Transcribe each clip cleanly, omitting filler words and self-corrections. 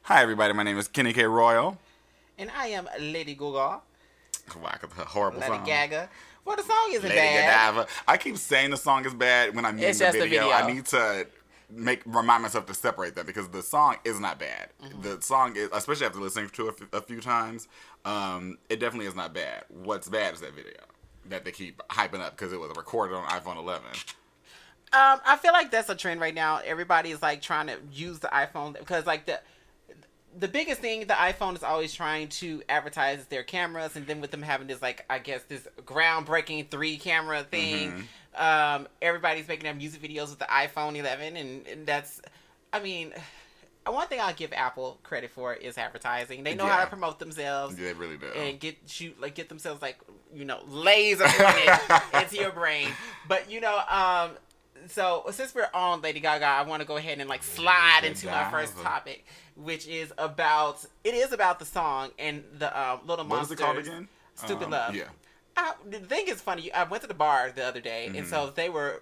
Hi, everybody. My name is Kenny K. Royal. And I am Lady Gaga. Whack, a horrible Lady song. Gaga. Well, the song isn't Lady bad. Godiva. I keep saying the song is bad when I'm It's using just the a video. video. I need to remind myself to separate them because the song is not bad. Mm-hmm. The song is, especially after listening to it a few times, it definitely is not bad. What's bad is that video that they keep hyping up because it was recorded on iPhone 11. I feel like that's a trend right now. Everybody is like trying to use the iPhone because like the biggest thing the iPhone is always trying to advertise is their cameras, and then with them having this like I guess this groundbreaking 3 camera thing, everybody's making their music videos with the iPhone 11, and that's, I mean, one thing I'll give Apple credit for is advertising. They know how to promote themselves. Yeah, they really do. And get themselves like laser pointed into your brain. But so since we're on Lady Gaga, I want to go ahead and like slide into my first topic, which is about the song and the Little Monsters. What is it called again? Stupid Love. Yeah. The thing is funny. I went to the bar the other day, and so they were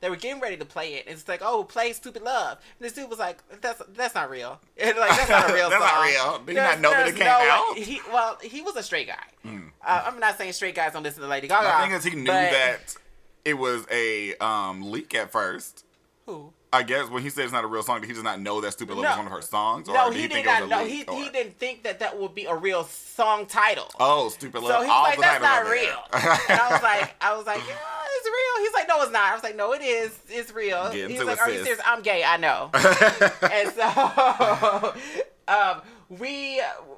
getting ready to play it. And it's like, oh, play Stupid Love. And this dude was like, that's not real. And like that's not a real That's song. not real. Did you not know that it came out? He was a straight guy. I'm not saying straight guys don't listen to Lady Gaga. The thing is, he knew that it was a leak at first. Who? I guess when he said it's not a real song, did he does not know that Stupid Love was one of her songs? Or No, did he think did not it was know. a leak, He didn't think that would be a real song title. Oh, Stupid Love. So he was like, that's not real. And I was like, yeah, it's real. He's like, no, it's not. I was like, no, it is. It's real. He's like, are you serious? I'm gay. I know. And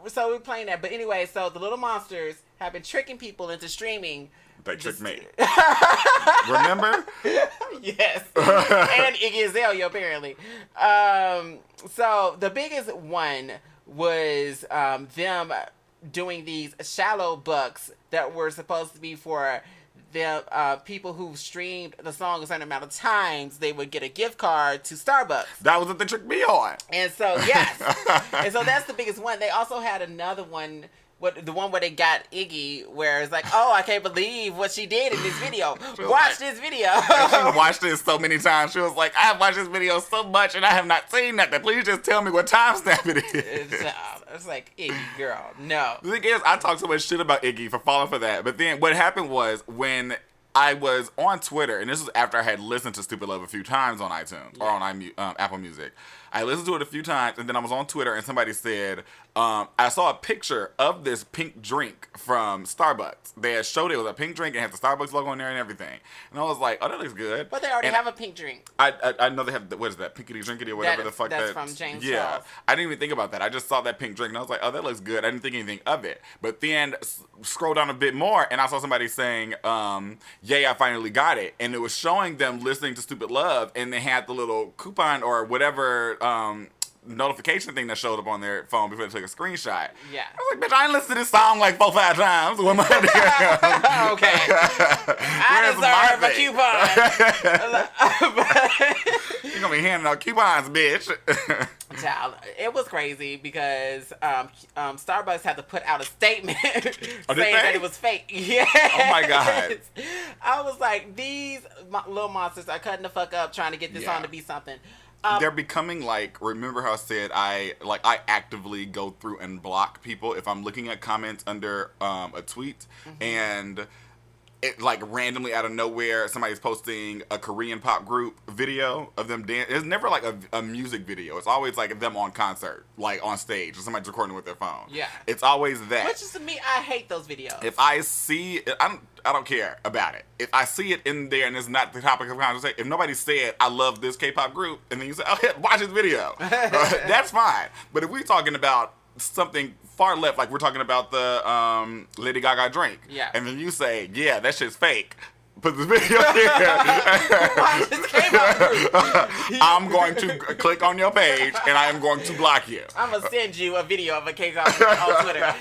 so we're playing that. But anyway, so the Little Monsters have been tricking people into streaming. They tricked me. Remember? Yes. And Iggy Azalea, apparently. So the biggest one was them doing these shallow bucks that were supposed to be for the people who streamed the song a certain amount of times. They would get a gift card to Starbucks. That was what they tricked me on. And so, yes. And so that's the biggest one. They also had another one. The one where they got Iggy, where it's like, oh, I can't believe what she did in this video. Watch this video. She watched it so many times. She was like, I have watched this video so much and I have not seen nothing. Please just tell me what timestamp it is. It's like, Iggy, girl, no. The thing is, I talked so much shit about Iggy for falling for that. But then what happened was when I was on Twitter, and this was after I had listened to Stupid Love a few times on iTunes or on Apple Music. I listened to it a few times, and then I was on Twitter, and somebody said, I saw a picture of this pink drink from Starbucks. They had showed it was a pink drink and had the Starbucks logo on there and everything. And I was like, oh, that looks good. But they already have a pink drink. I know they have, what is that, Pinkity Drinkity or whatever the fuck that's from James Yeah. Charles. I didn't even think about that. I just saw that pink drink, and I was like, oh, that looks good. I didn't think anything of it. But then scroll down a bit more, and I saw somebody saying, yay, I finally got it. And it was showing them listening to Stupid Love, and they had the little coupon or whatever notification thing that showed up on their phone before they took a screenshot. Yeah. I was like, bitch, I ain't listened to this song like 4 or 5 times. What am I doing? Okay. I deserve a coupon. You're going to be handing out coupons, bitch. Child, it was crazy because Starbucks had to put out a statement saying that it was fake. Yeah. Oh my God. I was like, these little monsters are cutting the fuck up trying to get this on to be something. They're becoming like, remember how I said I actively go through and block people if I'm looking at comments under a tweet and it like randomly out of nowhere somebody's posting a Korean pop group video of them dance. It's never like a music video. It's always like them on concert, like on stage, or somebody's recording with their phone. Yeah. It's always that. Which is to me, I hate those videos. If I see it, I don't care about it. If I see it in there and it's not the topic of conversation, if nobody said, I love this K-pop group, and then you say, oh, yeah, watch this video, that's fine. But if we're talking about something far left, like we're talking about the Lady Gaga drink, and then you say, yeah, that shit's fake, put this video here. Watch this K-pop group. I'm going to click on your page and I am going to block you. I'm going to send you a video of a K-pop group on Twitter.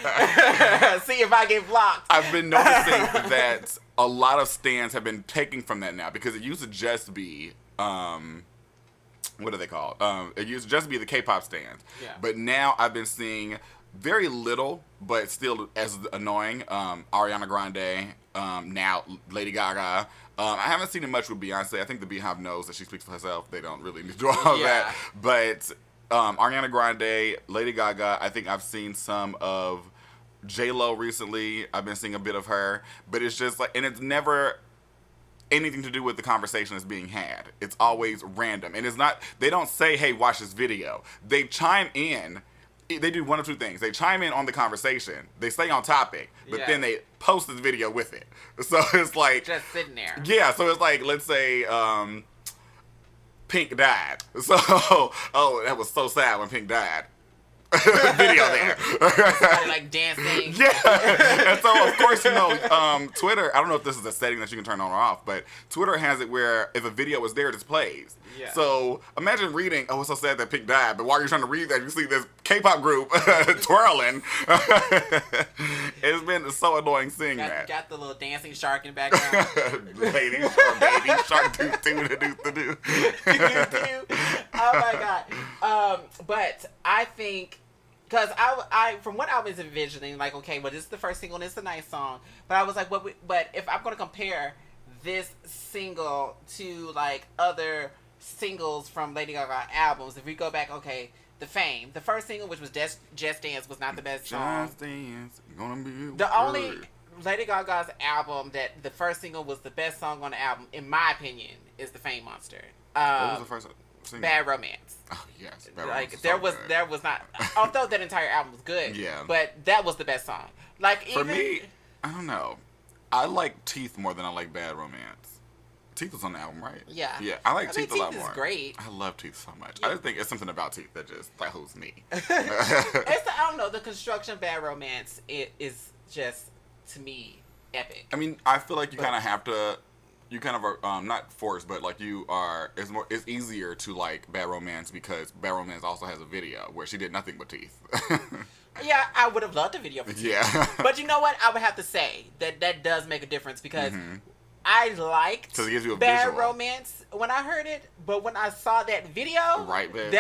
See if I get blocked. I've been noticing that a lot of stands have been taking from that now because it used to just be what are they called? It used to just be the K-pop stands. Yeah. But now I've been seeing very little, but still as annoying, Ariana Grande, now Lady Gaga. I haven't seen it much with Beyonce. I think the Beehive knows that she speaks for herself. They don't really need to do all that. But Ariana Grande, Lady Gaga. I think I've seen some of J-Lo recently. I've been seeing a bit of her, but it's just like, and it's never anything to do with the conversation that's being had. It's always random, and it's not. They don't say, "Hey, watch this video." They chime in. They do one of two things. They chime in on the conversation. They stay on topic, but then they post this video with it. So it's like just sitting there. Yeah. So it's like, let's say Pink died. So oh, that was so sad when Pink died. Video there. Somebody like dancing. Yeah. And so, of course, Twitter, I don't know if this is a setting that you can turn on or off, but Twitter has it where if a video is there, it just plays. Yeah. So imagine reading, oh, it's so sad that Pink died, but while you're trying to read that, you see this K-pop group twirling. It's been so annoying seeing that. Got the little dancing shark in the background. Lady shark, baby shark, do. Oh my God. But I think, because I from what I was envisioning, like, okay, well, this is the first single and it's a nice song, but I was like, but if I'm going to compare this single to like other singles from Lady Gaga albums, if we go back, okay, the first single, which was Just Dance, was not the best song. Just Dance, gonna be the only Lady Gaga's album that the first single was the best song on the album, in my opinion, is the Fame Monster. What was the first single? Bad Romance. Oh yes, like there was not, although that entire album was good. Yeah, but that was the best song. Like, for me, I don't know. I like Teeth more than I like Bad Romance. Teeth was on the album, right? Yeah. Yeah, I like Teeth a lot more. Teeth is great. I love Teeth so much. Yeah. I just think it's something about Teeth that just holds me. I don't know. The construction of Bad Romance, it is just, to me, epic. I mean, I feel like you kind of have to. You kind of are not forced, but like you are. It's easier to like Bad Romance because Bad Romance also has a video where she did nothing but teeth. Yeah, I would have loved a video for teeth. Yeah. But you know what? I would have to say that does make a difference because I liked it gives you a Bad visual. Romance when I heard it, but when I saw that video, right, babe.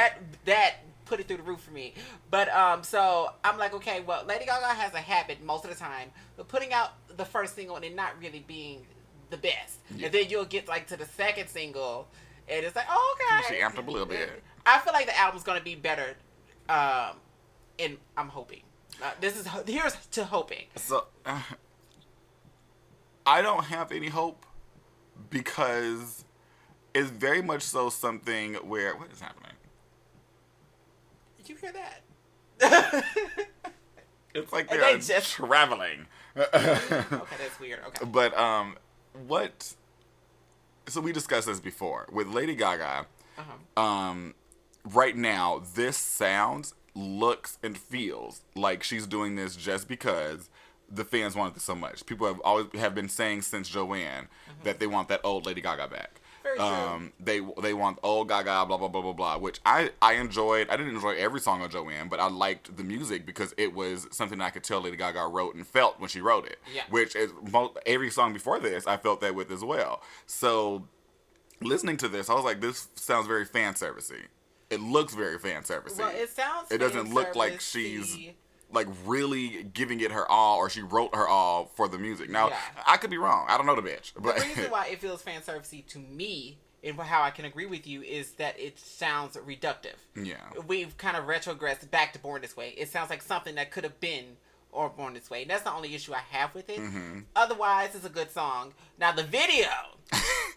that put it through the roof for me. But so I'm like, okay, well, Lady Gaga has a habit most of the time of putting out the first single and it not really being the best. Yeah. And then you'll get like to the second single and it's like, oh, okay. She amped up a little bit. I feel like the album's gonna be better, and I'm hoping. Here's to hoping. So I don't have any hope because it's very much so something where, what is happening? Did you hear that? It's like they're just traveling. Okay, that's weird. Okay. But so we discussed this before with Lady Gaga. Right now, this sounds, looks, and feels like she's doing this just because the fans wanted this so much. People have been saying since Joanne that they want that old Lady Gaga back. Very true. They want old Gaga, blah blah blah blah blah. Which I enjoyed. I didn't enjoy every song of Joanne, but I liked the music because it was something I could tell Lady Gaga wrote and felt when she wrote it. Yeah. Which is every song before this, I felt that with as well. So listening to this, I was like, this sounds very fan servicey. It looks very fan servicey. Well, it sounds. It doesn't look like she's like really giving it her all, or she wrote her all for the music. Now, I could be wrong. I don't know the bitch. But the reason why it feels fan servicey to me, and how I can agree with you, is that it sounds reductive. Yeah. We've kind of retrogressed back to Born This Way. It sounds like something that could have been or Born This Way. And that's the only issue I have with it. Otherwise, it's a good song. Now, the video.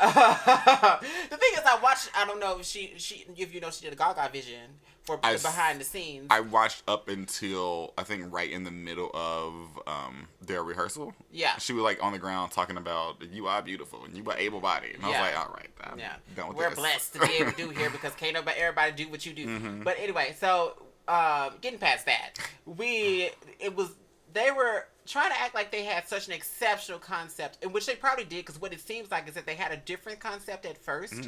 The thing is, I don't know if if you know, she did a Gaga vision for behind the scenes. I watched up until, I think, right in the middle of their rehearsal. Yeah. She was like on the ground talking about, you are beautiful and you are able-bodied. And I was like, all right, I'm done with We're this. blessed to be able to do here because can't everybody do what you do. But anyway, so getting past that, they were trying to act like they had such an exceptional concept, in which they probably did, because what it seems like is that they had a different concept at first.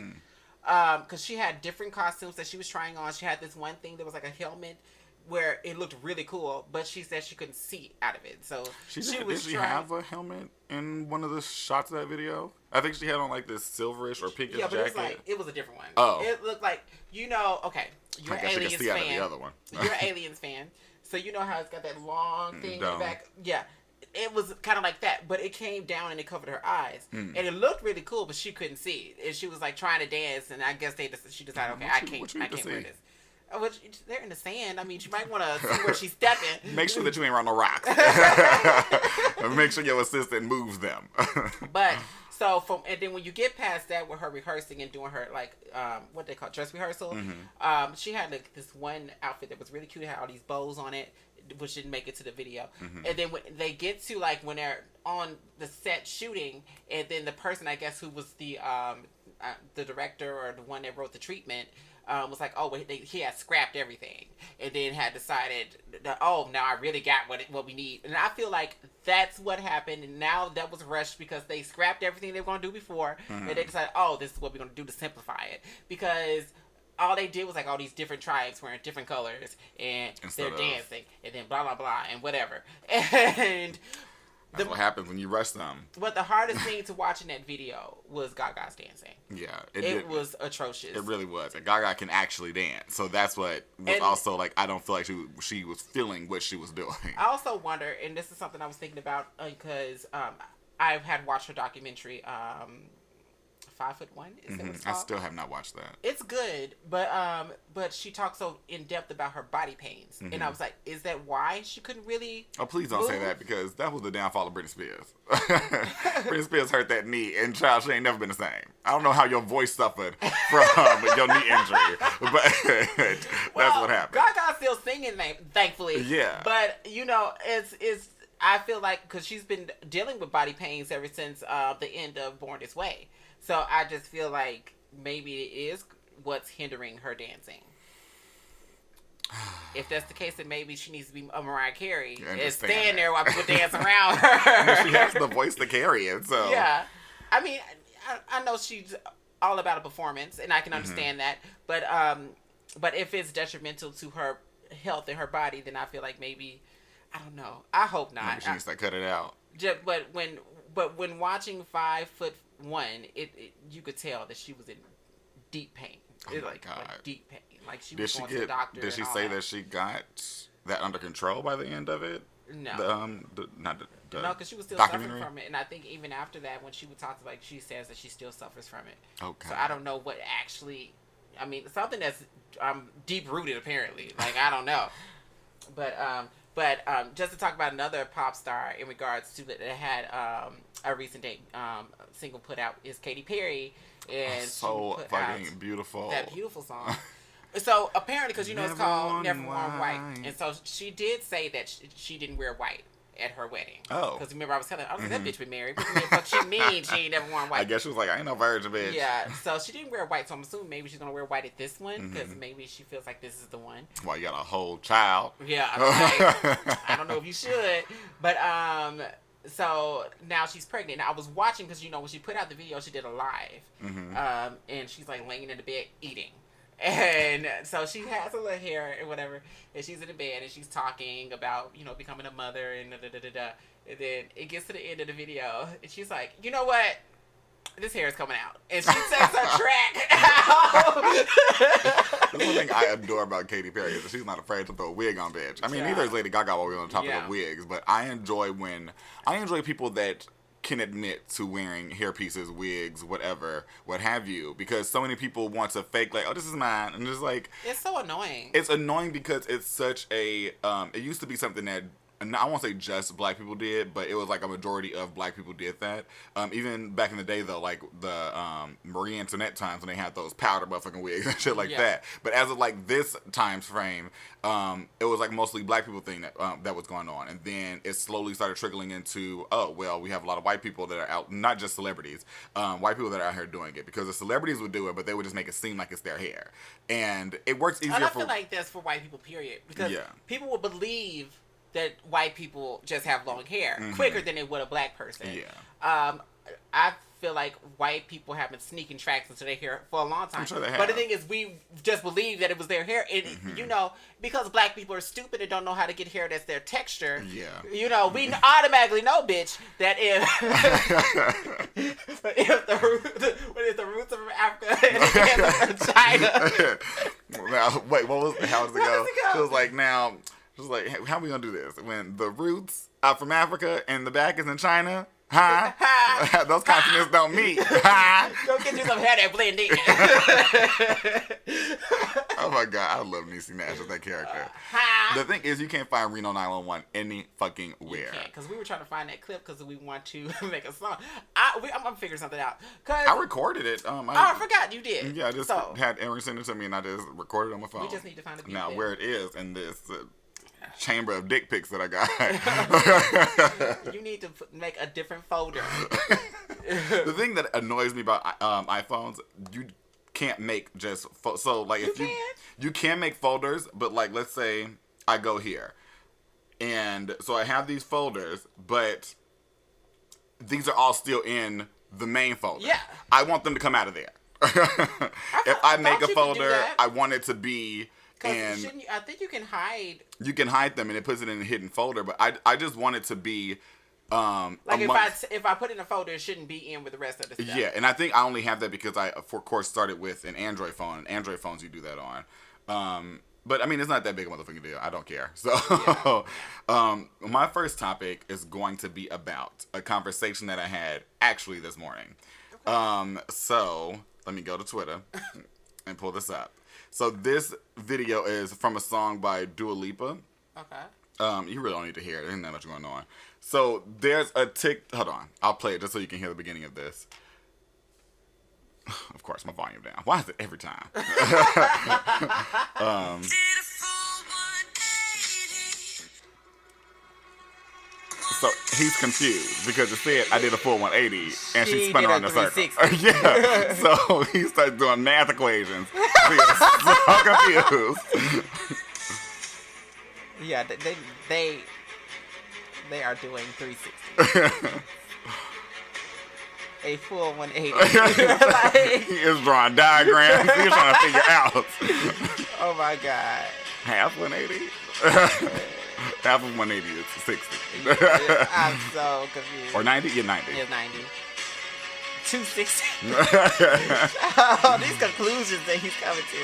Because she had different costumes that she was trying on. She had this one thing that was like a helmet where it looked really cool, but she said she couldn't see out of it. So did she have a helmet in one of the shots of that video? I think she had on like this silverish or pinkish jacket. Yeah, but it was a different one. Oh. It looked like, okay, you're an Aliens fan. Out of the other one. You're an Aliens fan. So you know how it's got that long thing in the back? Yeah. It was kind of like that, but it came down and it covered her eyes. And it looked really cool, but she couldn't see. And she was like trying to dance, and I guess she decided, okay, I can't wear this. Which they're in the sand. I mean, you might want to see where she's stepping. Make sure that you ain't around no rocks. Make sure your assistant moves them. But and then when you get past that with her rehearsing and doing her like what they call dress rehearsal, she had like this one outfit that was really cute. It had all these bows on it, which didn't make it to the video. And then when they get to like when they're on the set shooting, and then the person I guess who was the director or the one that wrote the treatment. Was like, oh, he had scrapped everything, and then had decided that, oh, now I really got what we need. And I feel like that's what happened. And now that was rushed because they scrapped everything they were going to do before, and they decided, oh, this is what we're going to do to simplify it. Because all they did was like all these different tribes wearing different colors, and they're dancing, and then blah blah blah and whatever. And that's what happens when you rush them. But the hardest thing to watch in that video was Gaga's dancing. Yeah. It was atrocious. It really was. And Gaga can actually dance. So that's what was also like, I don't feel like she was feeling what she was doing. I also wonder, and this is something I was thinking about because I had watched her documentary, 5'1" is that what it's called? I still have not watched that. It's good, but she talks so in depth about her body pains, and I was like, is that why she couldn't really? Oh, please don't say that, because that was the downfall of Britney Spears. Britney Spears hurt that knee, and child, she ain't never been the same. I don't know how your voice suffered from your knee injury, but that's what happened. Gaga's still singing, thankfully. Yeah, but it's. I feel like because she's been dealing with body pains ever since the end of Born This Way. So I just feel like maybe it is what's hindering her dancing. If that's the case, then maybe she needs to be a Mariah Carey and stand there while people dance around her. She has the voice to carry it, so. Yeah. I mean, I know she's all about a performance, and I can understand that. But if it's detrimental to her health and her body, then I feel like maybe, I don't know. I hope not. Maybe she needs to cut it out. But when watching 5'1", you could tell that she was in deep pain. Oh my God. Like deep pain. Like she was going to the doctor. Did she say that she got that under control by the end of it? No. No, because she was still suffering from it, and I think even after that, when she would talk to, like, she says that she still suffers from it. Okay. So I don't know what actually. I mean, something that's deep rooted apparently. Like, I don't know, but just to talk about another pop star in regards to that had a recent single put out is Katy Perry, and so she put fucking out beautiful that beautiful song. So apparently, because it's called Never Worn White, and so she did say that she didn't wear white at her wedding. Oh, because remember I was telling her, I was like, that bitch been married. What the fuck she mean she ain't never worn white? I guess she was like, I ain't no virgin, bitch. Yeah, so she didn't wear white, so I'm assuming maybe she's gonna wear white at this one because maybe she feels like this is the one. Well, you got a whole child. Yeah, I'm like, I don't know if you should, but so now she's pregnant. Now I was watching because when she put out the video, she did a live, and she's like laying in the bed eating. And so she has a little hair and whatever, and she's in the bed and she's talking about, becoming a mother and da-da-da-da-da. And then it gets to the end of the video and she's like, you know what? This hair is coming out. And she takes her track out. The one thing I adore about Katy Perry is that she's not afraid to throw a wig on bitch. I mean, neither is Lady Gaga while we're on the topic of wigs, but I enjoy people that can admit to wearing hair pieces, wigs, whatever, what have you, because so many people want to fake like, oh, this is mine, and just like, it's so annoying. It's annoying because it's such a it used to be something that, I won't say just black people did, but it was like a majority of black people did that. Even back in the day, though, like the Marie Antoinette times when they had those powder motherfucking wigs and shit like that. But as of like this times frame, it was like mostly black people thing that was going on. And then it slowly started trickling into, oh, well, we have a lot of white people that are out, not just celebrities, white people that are out here doing it. Because the celebrities would do it, but they would just make it seem like it's their hair. And it works easier I feel like that's for white people, period. Because people will believe that white people just have long hair quicker than they would a black person. Yeah. I feel like white people have been sneaking tracks into their hair for a long time. I'm sure they have. But the thing is, we just believe that it was their hair. And, because black people are stupid and don't know how to get hair that's their texture. Yeah. We automatically know, bitch, that if the roots are from Africa and the hands are from China. Now, wait, how does it go? She was like, now... Just like, how are we gonna do this? When the roots are from Africa and the back is in China, huh? Those continents don't meet. Go get you some hair that blend in. Oh my god, I love Niecy Nash as that character. The thing is, you can't find Reno 911 any fucking where. You can't, because we were trying to find that clip because we want to make a song. I'm gonna figure something out. I recorded it. I forgot you did. Yeah, I just had Aaron send it to me, and I just recorded it on my phone. We just need to find a beat. Now where it is in this chamber of dick pics that I got. You need to make a different folder. The thing that annoys me about iPhones, you can't make just so like if you can make folders, but like let's say I go here, and so I have these folders, but these are all still in the main folder. Yeah, I want them to come out of there. If I make a folder, I want it to be. And I think you can hide. You can hide them, and it puts it in a hidden folder. But I just want it to be. Like if I put in a folder, it shouldn't be in with the rest of the stuff. Yeah, and I think I only have that because I, of course, started with an Android phone. And Android phones, you do that on. But I mean, it's not that big a motherfucking deal. I don't care. So, my first topic is going to be about a conversation that I had actually this morning. Okay. So let me go to Twitter and pull this up. So this video is from a song by Dua Lipa. Okay. You really don't need to hear it. There ain't that much going on. So there's a hold on. I'll play it just so you can hear the beginning of this. Of course, my volume down. Why is it every time? So he's confused because it said I did a full 180 and she spun around the circle. Yeah. So he starts doing math equations. He is so confused. Yeah, they are doing 360. A full 180. Like, he is drawing diagrams. He's trying to figure out. Oh my god. Half 180? Half of 180 is 60. I'm so confused. Or 90? Yeah, 90. Yeah, 90. 260. Oh, these conclusions that he's coming to.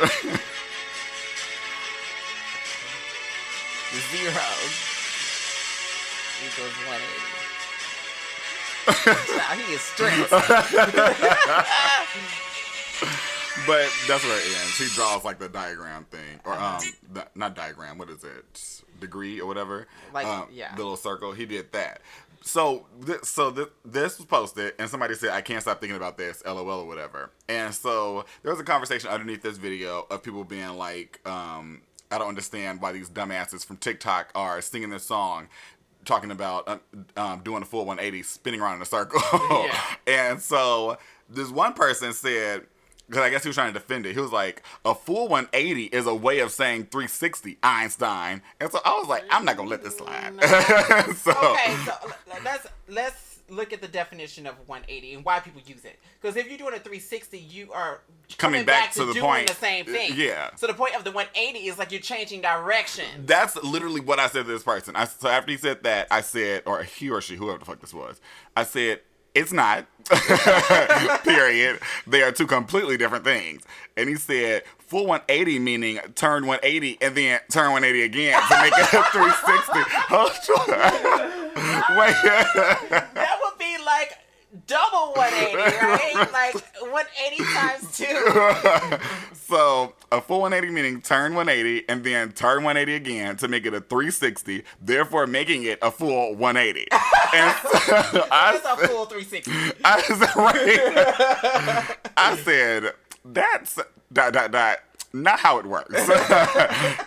Zero equals 180. Wow, he is stressed. But that's where it ends. He draws like the diagram thing, or not diagram. What is it? Degree or whatever. Like yeah, the little circle. He did that. So this was posted, and somebody said, "I can't stop thinking about this." LOL or whatever. And so there was a conversation underneath this video of people being like, "I don't understand why these dumbasses from TikTok are singing this song." Talking about doing a full 180, spinning around in a circle. Yeah. And so this one person said, because I guess he was trying to defend it, he was like, a full 180 is a way of saying 360, Einstein. And so I was like, I'm not going to let this slide. Okay, so let's look at the definition of 180 and why people use it. Because if you're doing a 360, you are coming back to doing point, the same thing. Yeah. So the point of the 180 is like you're changing direction. That's literally what I said to this person. So after he said that, I said, or he or she, whoever the fuck this was, I said, it's not. Period. They are two completely different things. And he said, full 180 meaning turn 180 and then turn 180 again to make it a 360. Wait. That would be like double 180, right? Like 180 times 2. So a full 180 meaning turn 180 and then turn 180 again to make it a 360, therefore making it a full 180. And so it's a full 360. I said, that's ... Not how it works.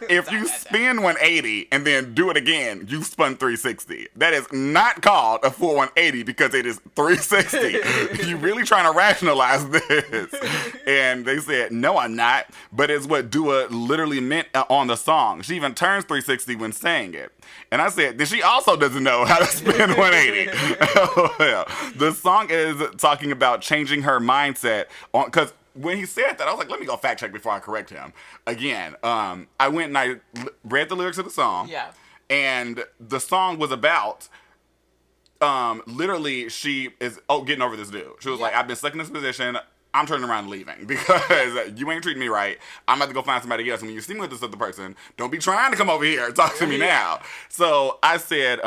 If you spin 180 and then do it again, you spun 360. That is not called a full 180 because it is 360. You really trying to rationalize this? And they said, no, I'm not. But it's what Dua literally meant on the song. She even turns 360 when saying it. And I said, then she also doesn't know how to spin 180. Well, the song is talking about changing her mindset on, because when he said that, I was like, let me go fact check before I correct him. Again, I went and I read the lyrics of the song. Yeah. And the song was about, literally, she is getting over this dude. She was like, I've been stuck in this position. I'm turning around and leaving because you ain't treating me right. I'm about to go find somebody else. And when you see me with this other person, don't be trying to come over here and talk to me now. So I said,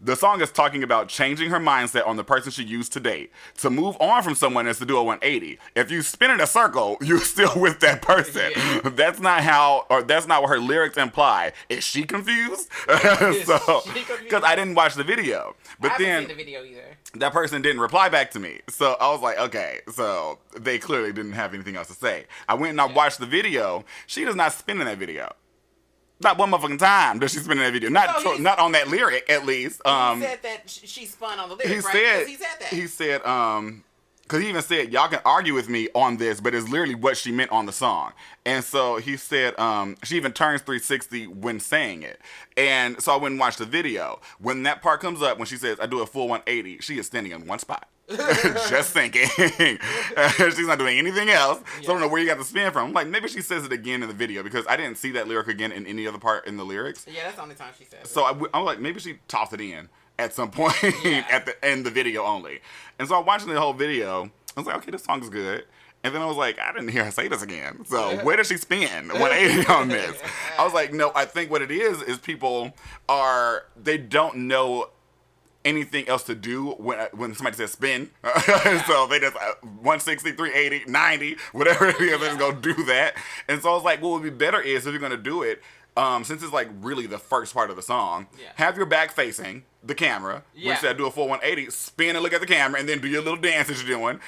The song is talking about changing her mindset on the person she used to date. To move on from someone is to do a 180. If you spin in a circle, you're still with that person. Yeah. That's not what her lyrics imply. Is she confused? So, because I didn't watch the video. But I haven't then seen the video either. That person didn't reply back to me. So I was like, okay, so they clearly didn't have anything else to say. I went and I watched the video. She does not spin in that video. Not one motherfucking time does she spin in that video. Not on that lyric, at least. He said that she spun on the lyric, right? Said, he said that. He said, because he even said, y'all can argue with me on this, but it's literally what she meant on the song. And so he said, she even turns 360 when saying it. And so I went and watched the video. When that part comes up, when she says, I do a full 180, she is standing in one spot. Just thinking. She's not doing anything else. Yeah. So I don't know where you got the spin from. I'm like, maybe she says it again in the video because I didn't see that lyric again in any other part in the lyrics. Yeah, that's the only time she says it. So I was like, maybe she tossed it in at some point in the video only. And so I watched the whole video. I was like, okay, this song is good. And then I was like, I didn't hear her say this again. So where did she spin 180 on this? I was like, no, I think what it is people they don't know anything else to do when somebody says spin. So they just 160, 380, 90, whatever it is, they're going to do that. And so I was like, what would be better is if you're going to do it, since it's like really the first part of the song, have your back facing the camera. When you said do a full 180, spin and look at the camera, and then do your little dance that you're doing.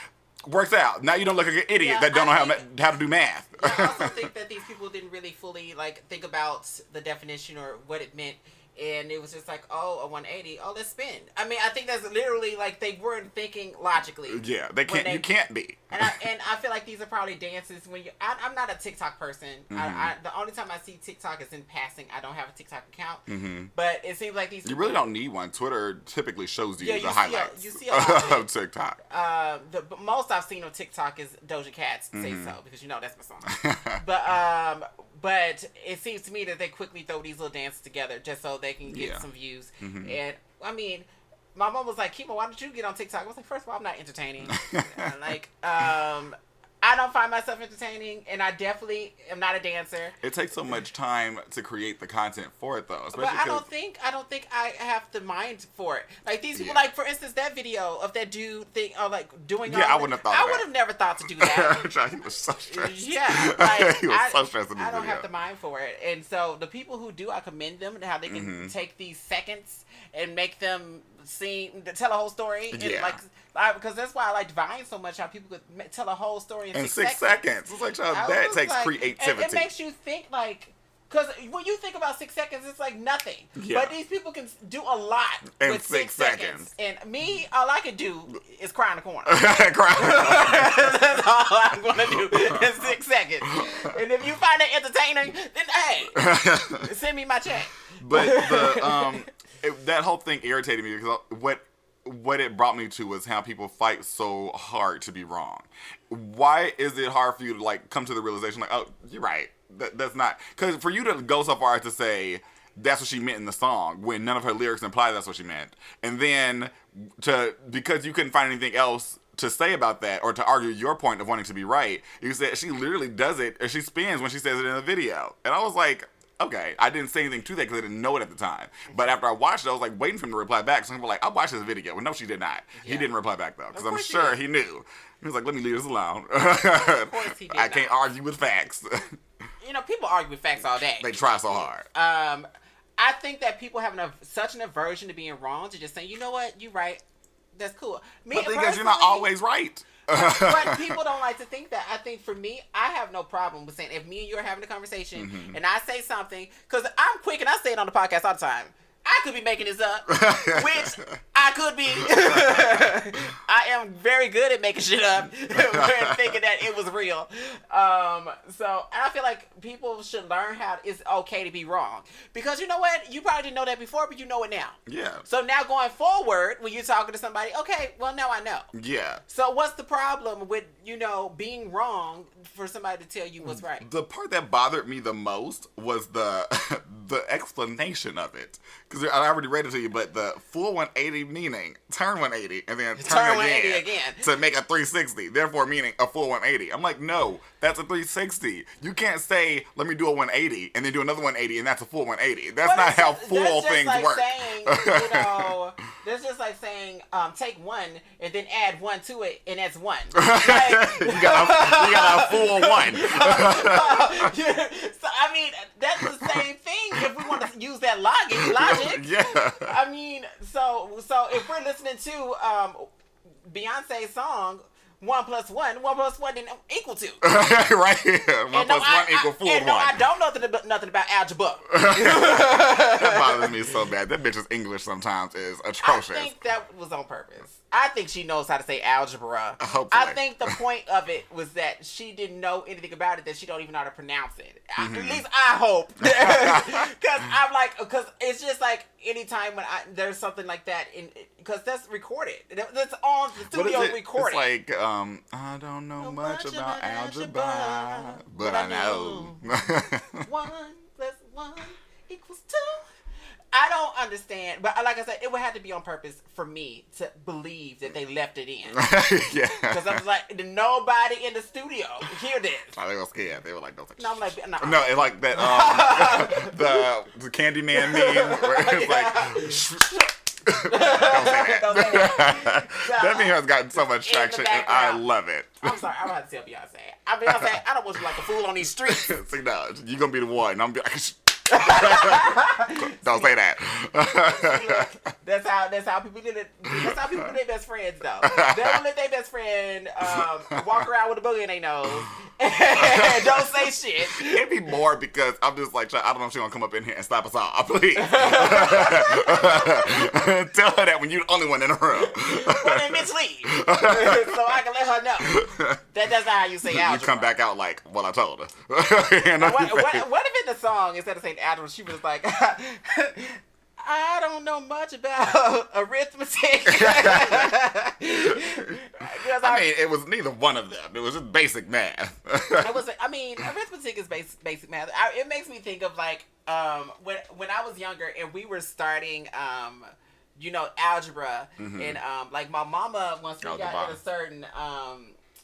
Works out. Now you don't look like an idiot that don't know how to do math. I also think that these people didn't really fully think about the definition or what it meant. And it was just like, oh, a 180, oh, let's spin. I mean, I think that's literally they weren't thinking logically. Yeah, they can't. You can't be. And I feel like these are probably dances when you. I'm not a TikTok person. Mm-hmm. The only time I see TikTok is in passing. I don't have a TikTok account. Mm-hmm. But it seems like these. You really don't need one. Twitter typically shows you the highlights. You see a lot of TikTok. The most I've seen on TikTok is Doja Cat's "Say So" because that's my song. But it seems to me that they quickly throw these little dances together just so they can get some views. Mm-hmm. And I mean, my mom was like, Kimo, why don't you get on TikTok? I was like, first of all, I'm not entertaining. I don't find myself entertaining, and I definitely am not a dancer. It takes so much time to create the content for it, though. But I don't think I have the mind for it. Like these people, for instance, that video of that dude thing, doing. Yeah, I wouldn't have thought. I would have never thought to do that. He was so stressed. Yeah, he was so stressed in this I don't video. have the mind for it, and so the people who do, I commend them and how they can take these seconds and make them tell a whole story. Yeah. And because that's why I like Vine so much. How people could tell a whole story in 6 seconds. It's like that takes creativity. It makes you think because when you think about 6 seconds, it's like nothing. Yeah. But these people can do a lot with 6 seconds. And me, all I can do is cry in the corner. That's all I'm going to do in 6 seconds. And if you find it entertaining, then hey, send me my check. But that whole thing irritated me because what it brought me to was how people fight so hard to be wrong. Why is it hard for you to come to the realization oh, you're right. That's not, because for you to go so far as to say that's what she meant in the song when none of her lyrics imply that's what she meant, and then because you couldn't find anything else to say about that or to argue your point of wanting to be right, you said she literally does it or she spins when she says it in the video, and I was like, okay, I didn't say anything to that because I didn't know it at the time. But after I watched it, I was waiting for him to reply back. So I'm I watched this video. Well, no, she did not. Yeah. He didn't reply back though, because I'm sure he knew. He was like, let me leave this alone. Of course he did. I can't argue with facts. People argue with facts all day. They try so hard. I think that people have such an aversion to being wrong to just saying, you know what, you're right. That's cool. But because you're not always right. But people don't like to think that. I think for me, I have no problem with saying if me and you are having a conversation and I say something, because I'm quick and I say it on the podcast all the time. I could be making this up, which I could be. I am very good at making shit up and thinking that it was real. And I feel like people should learn how it's okay to be wrong. Because you know what? You probably didn't know that before, but you know it now. Yeah. So now going forward, when you're talking to somebody, okay, well, now I know. Yeah. So what's the problem with, being wrong for somebody to tell you what's right? The part that bothered me the most was the explanation of it. Because I already read it to you, but the full 180 meaning turn 180 and then turn again. again. To make a 360, therefore meaning a full 180. I'm like, no, that's a 360. You can't say, let me do a 180 and then do another 180 and that's a full 180. That's not how full things work. Saying, that's just like saying, take one and then add one to it and that's one. Like, you got a full one. So, I mean, that's the same thing if we want to use that logic. Yeah. I mean, so if we're listening to Beyonce's song, 1 + 1 didn't equal 2. Right here. 1 + 1 equal full 1. No, I don't know nothing about algebra. That bothers me so bad. That bitch's English sometimes is atrocious. I think that was on purpose. I think she knows how to say algebra. Hopefully. I think the point of it was that she didn't know anything about it, that she don't even know how to pronounce it. At least I hope. Because it's just like anytime when there's something like that, because that's recorded. That's on the studio recording. It's like, I don't know much about algebra, but I know. 1 + 1 = 2. I don't understand, but like I said, it would have to be on purpose for me to believe that they left it in. Yeah. Because I was like, nobody in the studio hear this. Oh, they were scared. They were like, don't say shit. No, I'm like, no. No, it's like that, the Candyman meme where it's like, don't say that. That meme has gotten so much traction, and I love it. I'm sorry, I'm about to tell Beyonce. I don't want you like a fool on these streets. It's like, no, you're going to be the one. I'm going to be like, don't say that. That's how people did it. That's how people do their best friends, though. They don't let their best friend walk around with a boogie in their nose and don't say shit. It'd be more because I'm just like, I don't know if she's gonna come up in here and stop us all. Please tell her that when you're the only one in the room. Well, then bitch leave, so I can let her know that that's not how you say algebra. You come back out like, well, I told her. What if in the song, instead of saying algebra, she was like, I don't know much about arithmetic. I mean, it was neither one of them. It was just basic math. Arithmetic is basic math. It makes me think of like when I was younger and we were starting algebra, and like my mama, once we got at a certain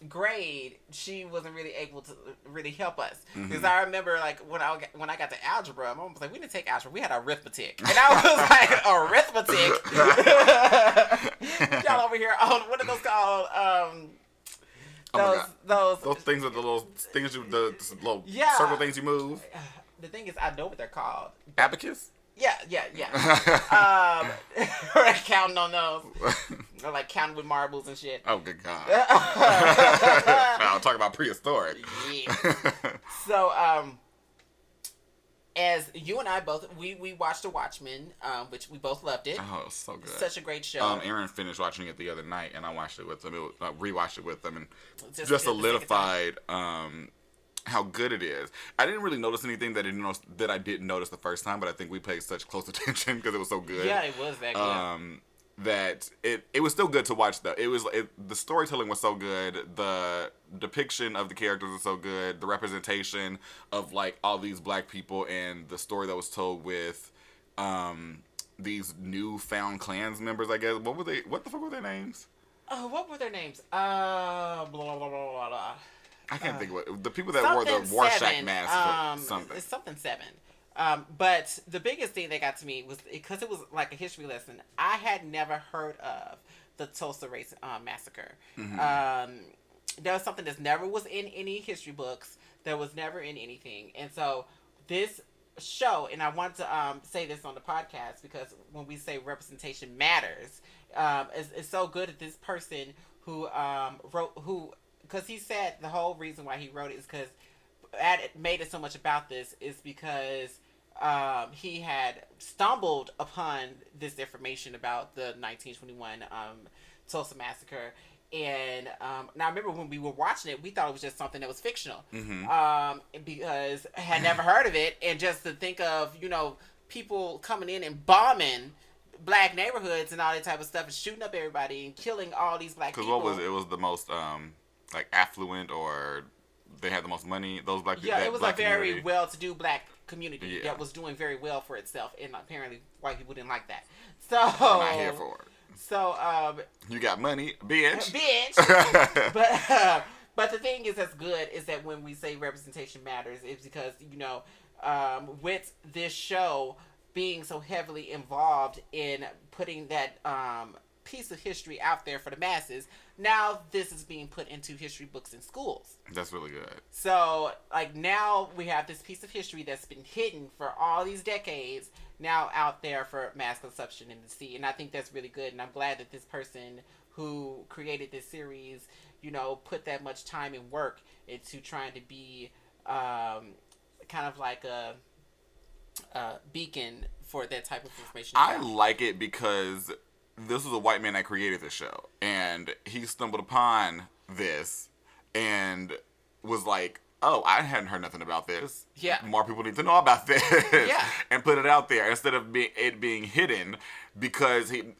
grade, she wasn't really able to really help us, because I remember like when I got to algebra, my mom was like, we didn't take algebra, we had arithmetic, and I was like, arithmetic. Y'all over here on, what are those called? Those things are the little things the little circle things you move. The thing is, I know what they're called. Abacus? Yeah. Counting on those. Or like counting with marbles and shit. Oh, good God. I'll talk about prehistoric. Yeah. So, as you and I both, we watched The Watchmen, which we both loved it. Oh, it was so good. Such a great show. Aaron finished watching it the other night, and I watched it with him. Rewatched it with them, and just solidified how good it is. I didn't really notice anything that I didn't notice the first time, but I think we paid such close attention because it was so good. Yeah, it was that good. That it was still good to watch though. The storytelling was so good. The depiction of the characters was so good. The representation of like all these black people and the story that was told with these newfound Klans members, I guess. What the fuck were their names? What were their names? Blah blah blah blah blah. I can't think what the people that wore the Rorschach mask. Something. It's something 7. But the biggest thing that got to me was because it was like a history lesson. I had never heard of the Tulsa Race Massacre. There was something that never was in any history books. That was never in anything. And so this show, and I want to say this on the podcast because when we say representation matters, it's so good that this person who because he said the whole reason why he wrote it is because made it so much about this is because he had stumbled upon this information about the 1921 Tulsa Massacre. And now I remember when we were watching it, we thought it was just something that was fictional, because I had never heard of it. And just to think of, people coming in and bombing black neighborhoods and all that type of stuff and shooting up everybody and killing all these black people. Because it was the most like affluent, or they had the most money, those black people. Yeah, it was a very well-to-do black community that was doing very well for itself, and apparently white people didn't like that. So I'm not here for it. So, you got money, bitch. Bitch. But the thing is that's good is that when we say representation matters, it's because, with this show being so heavily involved in putting that piece of history out there for the masses, now this is being put into history books in schools. That's really good. So, now we have this piece of history that's been hidden for all these decades now out there for mass consumption in the sea. And I think that's really good. And I'm glad that this person who created this series, put that much time and work into trying to be kind of like a beacon for that type of information. I like it because this was a white man that created the show, and he stumbled upon this and was like, oh, I hadn't heard nothing about this. Yeah. More people need to know about this. Yeah. And put it out there instead of it being hidden, because it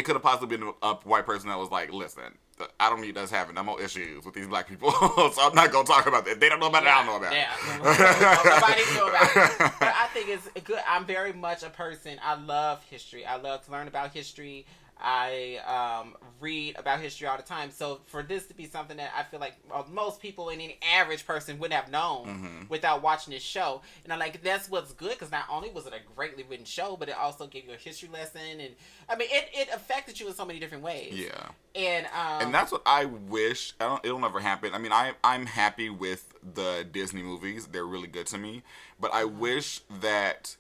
could have possibly been a white person that was like, listen, I don't need us having no more issues with these black people, so I'm not going to talk about it. They don't know about it, I don't know about it. Yeah. Nobody know about it. But I think it's good. I'm very much a person, I love history. I love to learn about history. I read about history all the time. So for this to be something that I feel like most people and any average person wouldn't have known without watching this show. And that's what's good, because not only was it a greatly written show, but it also gave you a history lesson. And I mean, it affected you in so many different ways. Yeah. And that's what I wish. It'll never happen. I mean, I'm happy with the Disney movies. They're really good to me. But I wish that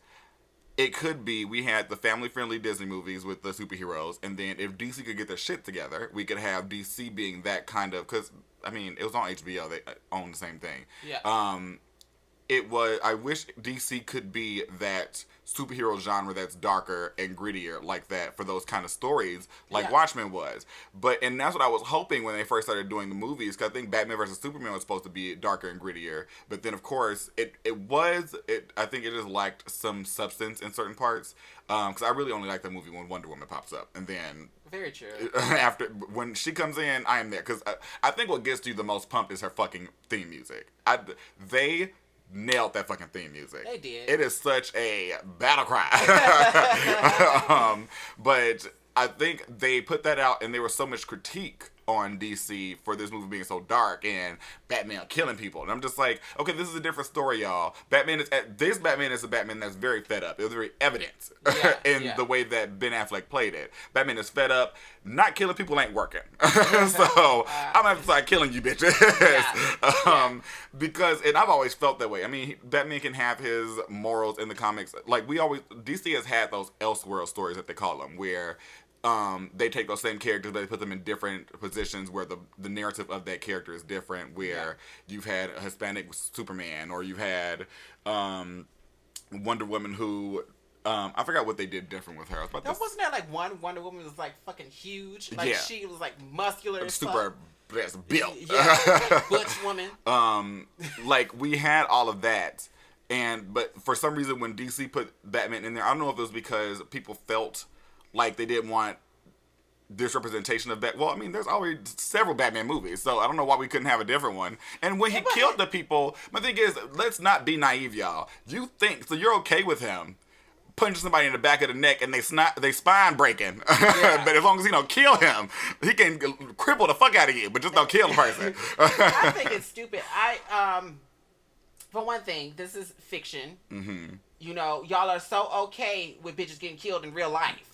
it could be we had the family-friendly Disney movies with the superheroes, and then if DC could get their shit together, we could have DC being that kind of, because, I mean, it was on HBO. They own the same thing. Yeah. I wish DC could be that superhero genre that's darker and grittier like that for those kind of stories, like Watchmen was. And that's what I was hoping when they first started doing the movies, because I think Batman vs. Superman was supposed to be darker and grittier, but then of course I think it just lacked some substance in certain parts, because I really only like the movie when Wonder Woman pops up, and then very true. After, when she comes in, I am there, because I think what gets you the most pumped is her fucking theme music. They nailed that fucking theme music. They did. It is such a battle cry. But I think they put that out, and there was so much critique on DC for this movie being so dark and Batman killing people. And I'm just like, okay, this is a different story, y'all. This Batman is a Batman that's very fed up. It was very evident in the way that Ben Affleck played it. Batman is fed up. Not killing people ain't working. So I'm going to start killing you bitches. Because, and I've always felt that way. I mean, Batman can have his morals in the comics. Like, DC has had those Elseworld stories that they call them, where they take those same characters, but they put them in different positions where the narrative of that character is different, where you've had a Hispanic Superman, or you've had Wonder Woman who, I forgot what they did different with her. Wasn't there like one Wonder Woman was like fucking huge? Like she was like muscular as super built. Yeah, butch woman. Like we had all of that. But for some reason when DC put Batman in there, I don't know if it was because people felt like they didn't want this representation of Batman. Well, I mean, there's already several Batman movies, so I don't know why we couldn't have a different one. And when he killed the people, my thing is, let's not be naive, y'all. So you're okay with him punching somebody in the back of the neck and they spine breaking. But as long as he don't kill him, he can cripple the fuck out of you, but just don't kill the person. I think it's stupid. For one thing, this is fiction. Mm-hmm. Y'all are so okay with bitches getting killed in real life.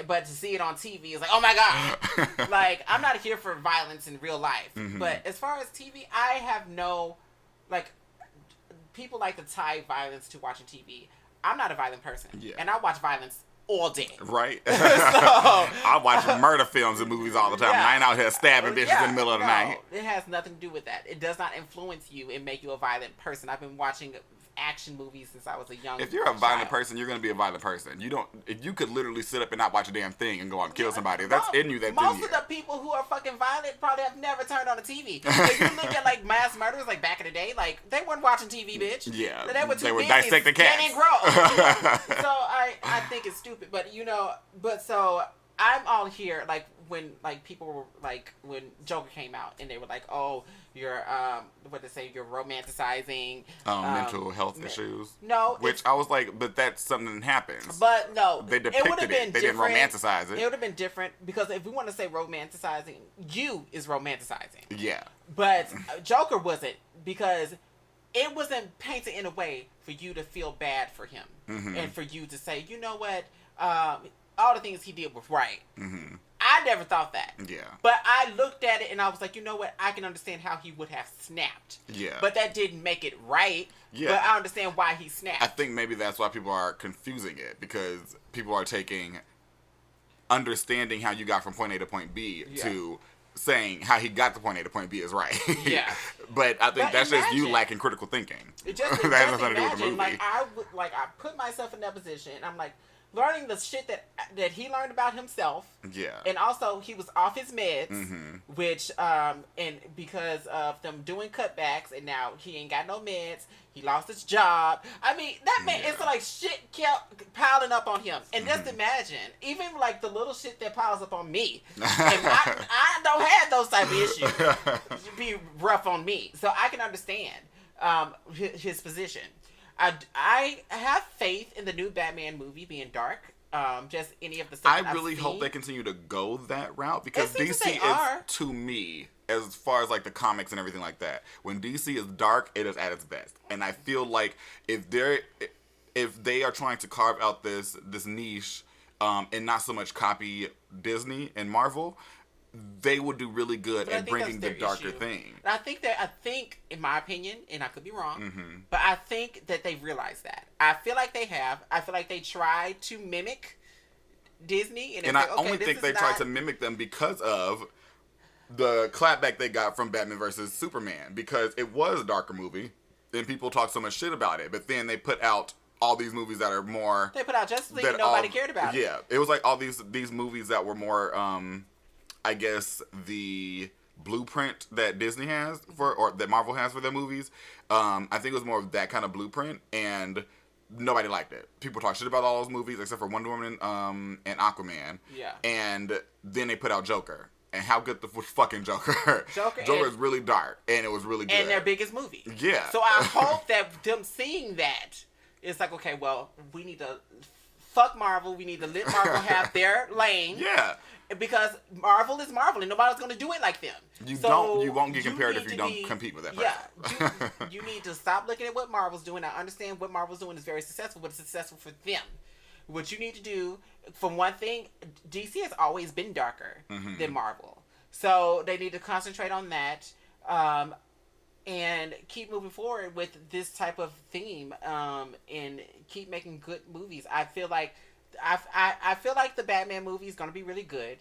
But to see it on TV is like, oh my God. Like, I'm not here for violence in real life. Mm-hmm. But as far as TV, I have people like to tie violence to watching TV. I'm not a violent person. Yeah. And I watch violence all day. Right. I watch murder films and movies all the time. I ain't out here stabbing bitches in the middle of the night. It has nothing to do with that. It does not influence you and make you a violent person. I've been watching action movies since I was a young If you're a violent person, you're going to be a violent person. You could literally sit up and not watch a damn thing and go out and kill somebody. That's in you. Most of the people who are fucking violent probably have never turned on the TV. If you look at like mass murderers like back in the day, like they weren't watching TV, bitch. Yeah. They were dissecting cats. And grow. So I think it's stupid, but so I'm all here. Like when like people were like when Joker came out and they were like, oh, you're what they say, you're romanticizing mental health issues. No, which I was like, but that's something that happens. But no, they depicted it. They didn't romanticize it. It would have been different because if we want to say romanticizing, you is romanticizing. Yeah. But Joker wasn't, because it wasn't painted in a way for you to feel bad for him and for you to say, you know what, all the things he did was right. I never thought that. Yeah. But I looked at it and I was like, you know what, I can understand how he would have snapped. Yeah. But that didn't make it right. Yeah. But I understand why he snapped. I think maybe that's why people are confusing it, because people are taking understanding how you got from point A to point B to saying how he got to point A to point B is right. Yeah. But I think that's just you lacking critical thinking. That has nothing to do with the movie. Like I put myself in that position and I'm like, learning the shit that he learned about himself. Yeah. And also he was off his meds, which and because of them doing cutbacks, and now he ain't got no meds. He lost his job. I mean, that man, it's like shit kept piling up on him. And just imagine, even like the little shit that piles up on me. And I don't have those type of issues. It'd be rough on me. So I can understand his position. I have faith in the new Batman movie being dark. Just any of the stuff I really hope they continue to go that route, because DC is, to me, as far as like the comics and everything like that, when DC is dark, it is at its best. And I feel like if they are trying to carve out this niche and not so much copy Disney and Marvel, they would do really good at bringing the darker thing. And I think, in my opinion, and I could be wrong, but I think that they've realized that. I feel like they have. I feel like they tried to mimic Disney, and I only think they tried to mimic them because of the clapback they got from Batman versus Superman, because it was a darker movie, and people talk so much shit about it. But then they put out all these movies that are more. They put out Justice League, and nobody cared about it. Yeah, it was like all these movies that were more. I guess the blueprint that Disney has or that Marvel has for their movies, I think it was more of that kind of blueprint, and nobody liked it. People talk shit about all those movies except for Wonder Woman and Aquaman. Yeah. And then they put out Joker. And how good was fucking Joker? Joker is really dark, and it was really good. And their biggest movie. Yeah. So I hope that them seeing that, it's like, okay, well, we need to fuck Marvel. We need to let Marvel have their lane. Yeah. Because Marvel is Marvel, and nobody's going to do it like them. You won't get compared if you don't compete with that person. Yeah. You need to stop looking at what Marvel's doing. I understand what Marvel's doing is very successful, but it's successful for them. What you need to do, for one thing, DC has always been darker than Marvel. So they need to concentrate on that and keep moving forward with this type of theme and keep making good movies. I feel like the Batman movie is going to be really good.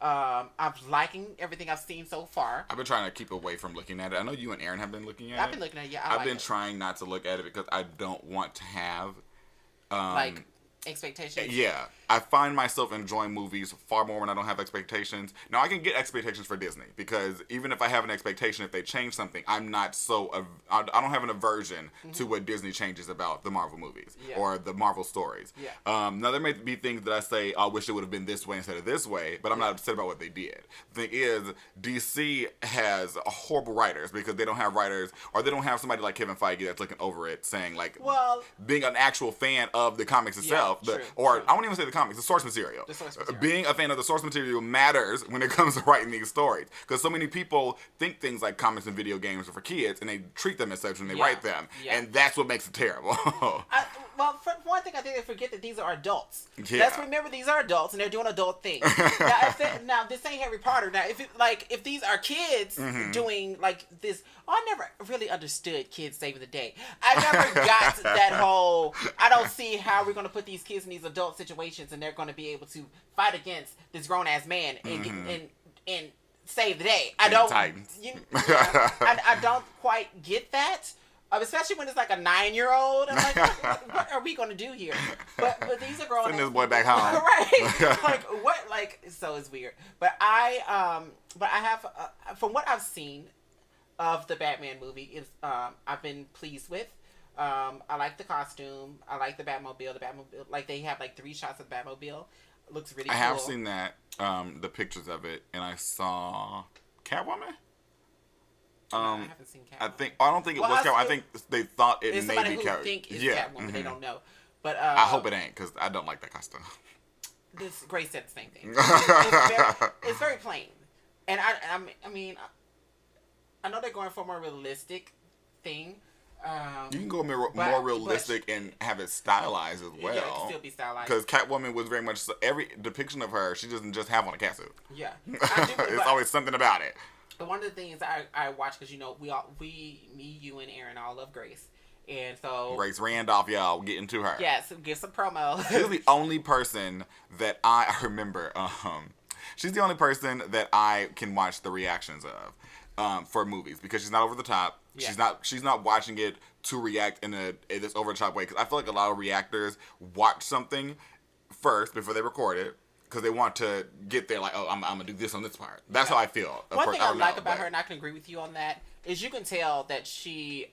I'm liking everything I've seen so far. I've been trying to keep away from looking at it. I know you and Aaron have been looking at it. I've been looking at it, yeah. I've been trying not to look at it because I don't want to have... expectations. Yeah. I find myself enjoying movies far more when I don't have expectations. Now, I can get expectations for Disney, because even if I have an expectation, if they change something, I'm not so... I don't have an aversion to what Disney changes about the Marvel movies or the Marvel stories. Yeah. Now, there may be things that I say, I wish it would have been this way instead of this way, but I'm not upset about what they did. The thing is, DC has horrible writers because they don't have writers, or they don't have somebody like Kevin Feige that's looking over it saying, like, being an actual fan of the comics itself, I won't even say the comics, the source material. Being a fan of the source material matters when it comes to writing these stories, because so many people think things like comics and video games are for kids, and they treat them as such when they write them, and that's what makes it terrible. Well, for one thing, I think they forget that these are adults. Yeah. Let's remember these are adults, and they're doing adult things. Now, this ain't Harry Potter. Now, if these are kids doing like this, I never really understood kids saving the day. I never got that whole. I don't see how we're going to put these kids in these adult situations, and they're going to be able to fight against this grown ass man and save the day. I don't. I don't quite get that. Especially when it's like a 9-year-old. I'm like, what are we going to do here? But these are grown. Send this boy back home. Right. Like, what? Like, so it's weird. But I have, from what I've seen of the Batman movie, I've been pleased with. I like the costume. I like the Batmobile. Like, they have like 3 shots of the Batmobile. looks really I cool. have seen that, the pictures of it, and I saw Catwoman. I haven't seen Catwoman. I don't think it was Catwoman. I think they thought it may be Catwoman. Think it's Catwoman. They don't know. But I hope it ain't, because I don't like that costume. This Grace said the same thing. It's very plain, and I mean, I know they're going for a more realistic thing. You can go more realistic and have it stylized as well. Yeah, it can still be stylized. Because Catwoman was very much every depiction of her. She doesn't just have on a catsuit. Yeah, it's always something about it. But one of the things I watch, because me, you, and Aaron all love Grace. And so Grace Randolph, y'all, getting to her. Yes, give some promo. She's the only person that I remember. She's the only person that I can watch the reactions of for movies, because she's not over the top. Yeah. She's not watching it to react in this over the top way. Because I feel like a lot of reactors watch something first before they record it, because they want to get there like, oh, I'm gonna do this on this part. That's how I feel. One thing I like about her, and I can agree with you on that, is you can tell that she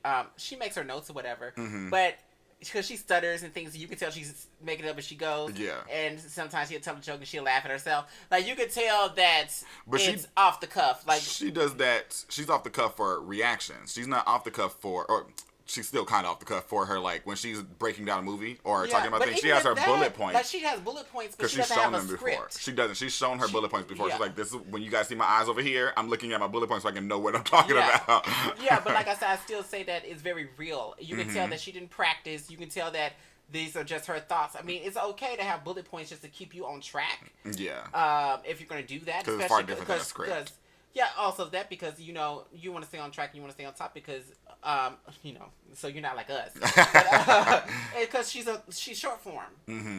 makes her notes or whatever, but because she stutters and things, you can tell she's making it up as she goes. Yeah. And sometimes she'll tell a joke and she'll laugh at herself. Like, you can tell that it's off the cuff. Like, she does that. She's off the cuff for reactions. She's not off the cuff or she's still kind of off the cuff for her, like, when she's breaking down a movie or talking about things. She has her bullet points. Like, she has bullet points, but she doesn't have a script. Before. She doesn't. She's shown her bullet points before. She's like, this is when you guys see my eyes over here, I'm looking at my bullet points so I can know what I'm talking about. Yeah, but like I said, I still say that it's very real. You can tell that she didn't practice. You can tell that these are just her thoughts. I mean, it's okay to have bullet points just to keep you on track. Yeah. If you're going to do that. Because it's far different than a script. Yeah, also that, because, you want to stay on track and you want to stay on top, because, so you're not like us. Because she's short form.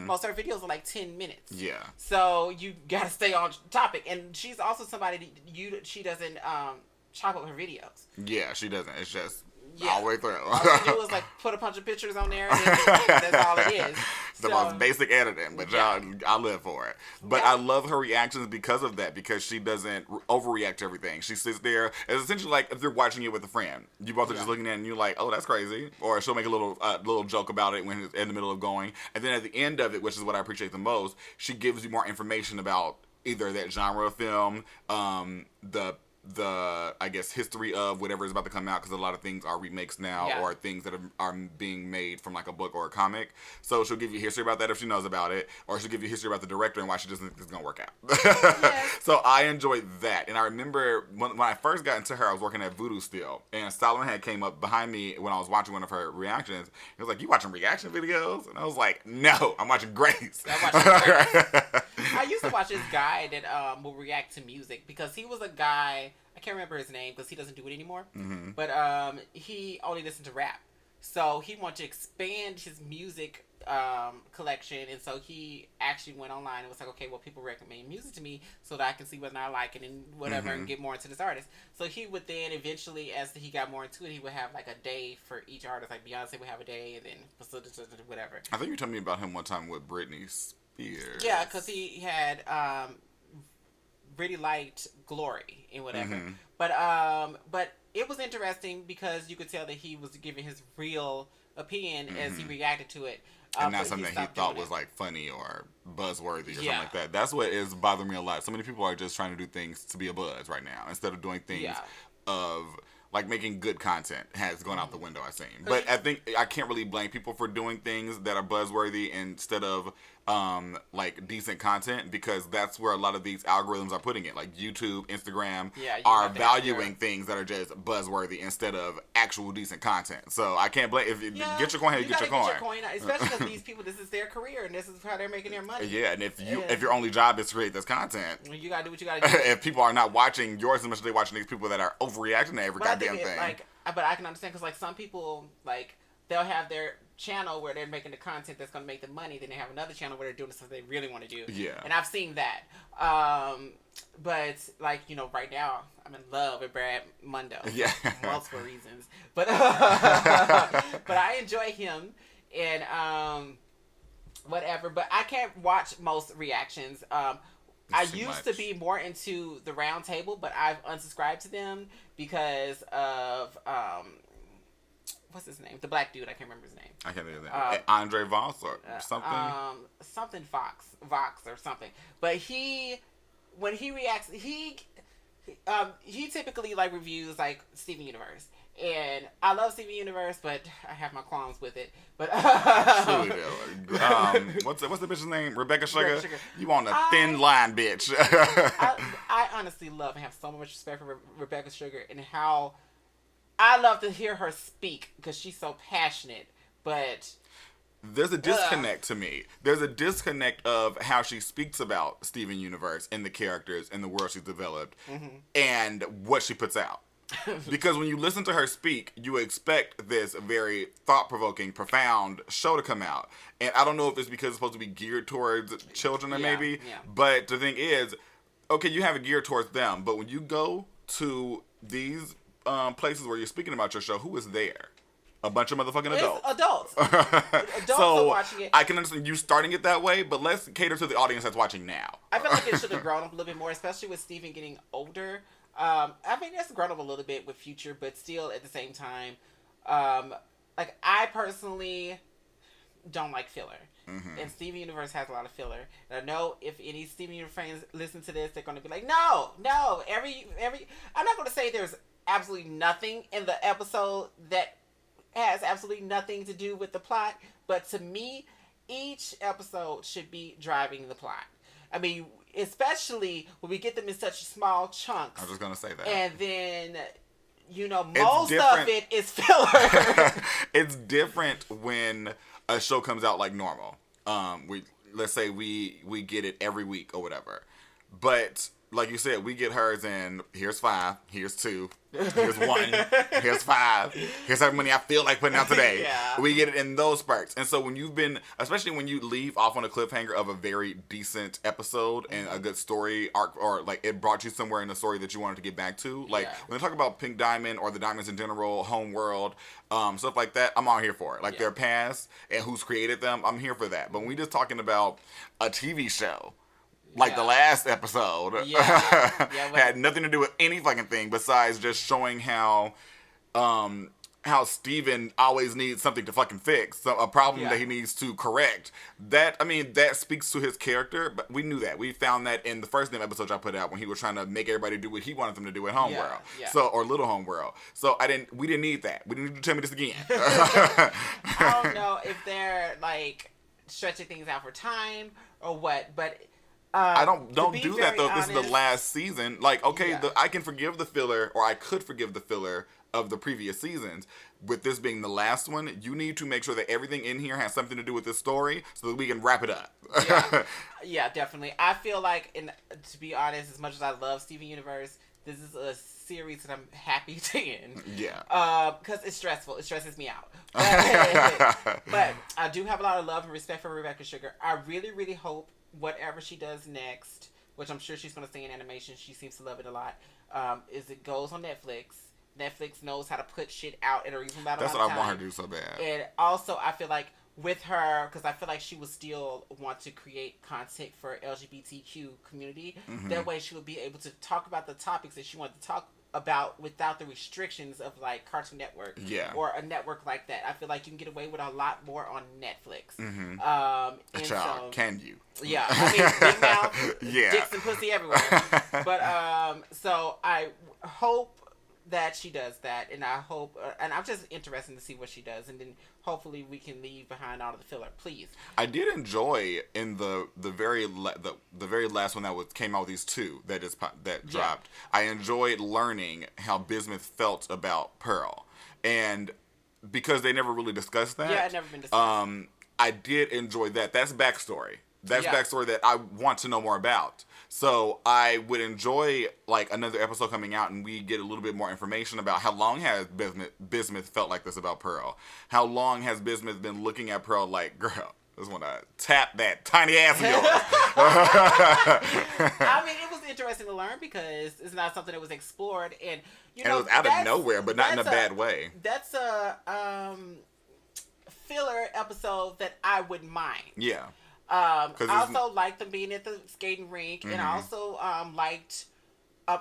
Most of her videos are like 10 minutes. Yeah. So you got to stay on topic. And she's also somebody she doesn't chop up her videos. Yeah, she doesn't. It's just all the way through. All she do is like put a bunch of pictures on there, and that's all it is. The most basic editing, but I live for it. But I love her reactions because of that, because she doesn't overreact to everything. She sits there. It's essentially like if you're watching it with a friend. You both are just looking at it and you're like, oh, that's crazy. Or she'll make a little joke about it when it's in the middle of going. And then at the end of it, which is what I appreciate the most, she gives you more information about either that genre of film, the I guess history of whatever is about to come out, because a lot of things are remakes now or things that are being made from like a book or a comic. So she'll give you history about that if she knows about it, or she'll give you history about the director and why she doesn't think it's gonna work out. So I enjoyed that, and I remember when I first got into her, I was working at Voodoo still, and Solomon had came up behind me when I was watching one of her reactions. He was like, "You watching reaction videos?" And I was like, "No, I'm watching Grace." I used to watch this guy that will react to music, because he was a guy, I can't remember his name because he doesn't do it anymore, but he only listened to rap. So he wanted to expand his music collection, and so he actually went online and was like, okay, well, people recommend music to me so that I can see whether I like it and whatever, and get more into this artist. So he would then eventually, as he got more into it, he would have like a day for each artist. Like Beyonce would have a day, and then whatever. I think you told me about him one time with Britney Spears. Yeah, because he had really liked Glory and whatever. But it was interesting because you could tell that he was giving his real opinion as he reacted to it. And not something that he thought was like funny or buzzworthy or something like that. That's what is bothering me a lot. So many people are just trying to do things to be a buzz right now instead of doing things of like making good content has gone out the window, I think. But I think I can't really blame people for doing things that are buzzworthy instead of like decent content, because that's where a lot of these algorithms are putting it. Like YouTube, Instagram are valuing things that are just buzzworthy instead of actual decent content. So I can't blame if you get your coin, you get your coin. Especially because these people, this is their career and this is how they're making their money. Yeah, and if your only job is to create this content, you gotta do what you gotta do. If people are not watching yours as much as they're watching these people that are overreacting to every goddamn thing. But I can understand, because like some people, like they'll have their channel where they're making the content that's going to make them money, then they have another channel where they're doing something they really want to do. Yeah. And I've seen that. But like, right now I'm in love with Brad Mundo. Yeah. For multiple reasons. But but I enjoy him and whatever. But I can't watch most reactions. I used to be more into the round table, but I've unsubscribed to them because of what's his name? The black dude. I can't remember his name. I can't think of that. Andre Voss or something. Something Vox or something. But when he reacts, he typically like reviews like Steven Universe. And I love Steven Universe, but I have my qualms with it. But truly do. What's the bitch's name? Rebecca Sugar. You on a thin line, bitch. I honestly love and have so much respect for Rebecca Sugar and how I love to hear her speak because she's so passionate. But there's a disconnect to me. There's a disconnect of how she speaks about Steven Universe and the characters and the world she's developed and what she puts out. Because when you listen to her speak, you expect this very thought-provoking, profound show to come out. And I don't know if it's because it's supposed to be geared towards children but the thing is, okay, you have it geared towards them, but when you go to these places where you're speaking about your show, who is there? A bunch of motherfucking adults. Adults are watching it. I can understand you starting it that way, but let's cater to the audience that's watching now. I feel like it should have grown up a little bit more, especially with Steven getting older. I mean, it's grown up a little bit with Future, but still at the same time, like I personally don't like filler. And Steven Universe has a lot of filler. And I know if any Steven Universe fans listen to this, they're going to be like, no, every. I'm not going to say there's absolutely nothing in the episode that has absolutely nothing to do with the plot, but to me, each episode should be driving the plot. I mean, especially when we get them in such small chunks. I was just going to say that. And then, most of it is filler. It's different when a show comes out like normal. Let's say we get it every week or whatever. But like you said, we get hers in here's 5, here's 2, here's 1, here's 5, here's how many I feel like putting out today. We get it in those spurts. And so especially when you leave off on a cliffhanger of a very decent episode and a good story arc, or like it brought you somewhere in the story that you wanted to get back to. Like when they talk about Pink Diamond or the Diamonds in general, Homeworld, stuff like that, I'm all here for it. Like their past and who's created them, I'm here for that. But when we just talking about a TV show, like the last episode had nothing to do with any fucking thing besides just showing how Steven always needs something to fucking fix, a problem that he needs to correct. That speaks to his character, but we knew that. We found that in the first damn episode I put out when he was trying to make everybody do what he wanted them to do at Homeworld. Or Little Homeworld. So we didn't need that. We didn't need to tell me this again. I don't know if they're like stretching things out for time or what, but I don't do that though. If this is the last season, like I can forgive the filler, or I could forgive the filler of the previous seasons. With this being the last one, you need to make sure that everything in here has something to do with this story, so that we can wrap it up. Yeah, definitely. I feel like, and to be honest, as much as I love Steven Universe, this is a series that I'm happy to end. Because it's stressful. It stresses me out. But I do have a lot of love and respect for Rebecca Sugar. I really, really hope whatever she does next, which I'm sure she's going to stay in animation, she seems to love it a lot, is it goes on Netflix. Netflix knows how to put shit out in a reasonable amount of time. That's what I want her to do so bad. And also, I feel like with her, because I feel like she would still want to create content for LGBTQ community. That way she would be able to talk about the topics that she wanted to talk about without the restrictions of like Cartoon Network or a network like that. I feel like you can get away with a lot more on Netflix. Can you? Yeah, I mean, big mouth, dicks and pussy everywhere. But so I hope that she does that, and I hope, and I'm just interested to see what she does, and then hopefully we can leave behind all of the filler. Please. I did enjoy in the very last one that came out with these 2 that dropped. I enjoyed learning how Bismuth felt about Pearl, and because they never really discussed that. Yeah, it never been discussed. I did enjoy that. That's backstory. That's backstory that I want to know more about. So I would enjoy like another episode coming out and we get a little bit more information about how long has Bismuth felt like this about Pearl. How long has Bismuth been looking at Pearl like, girl, I just want to tap that tiny ass of yours. I mean, it was interesting to learn because it's not something that was explored, and it was out of nowhere, but not in a bad way. That's a filler episode that I wouldn't mind. I also liked them being at the skating rink, and I also liked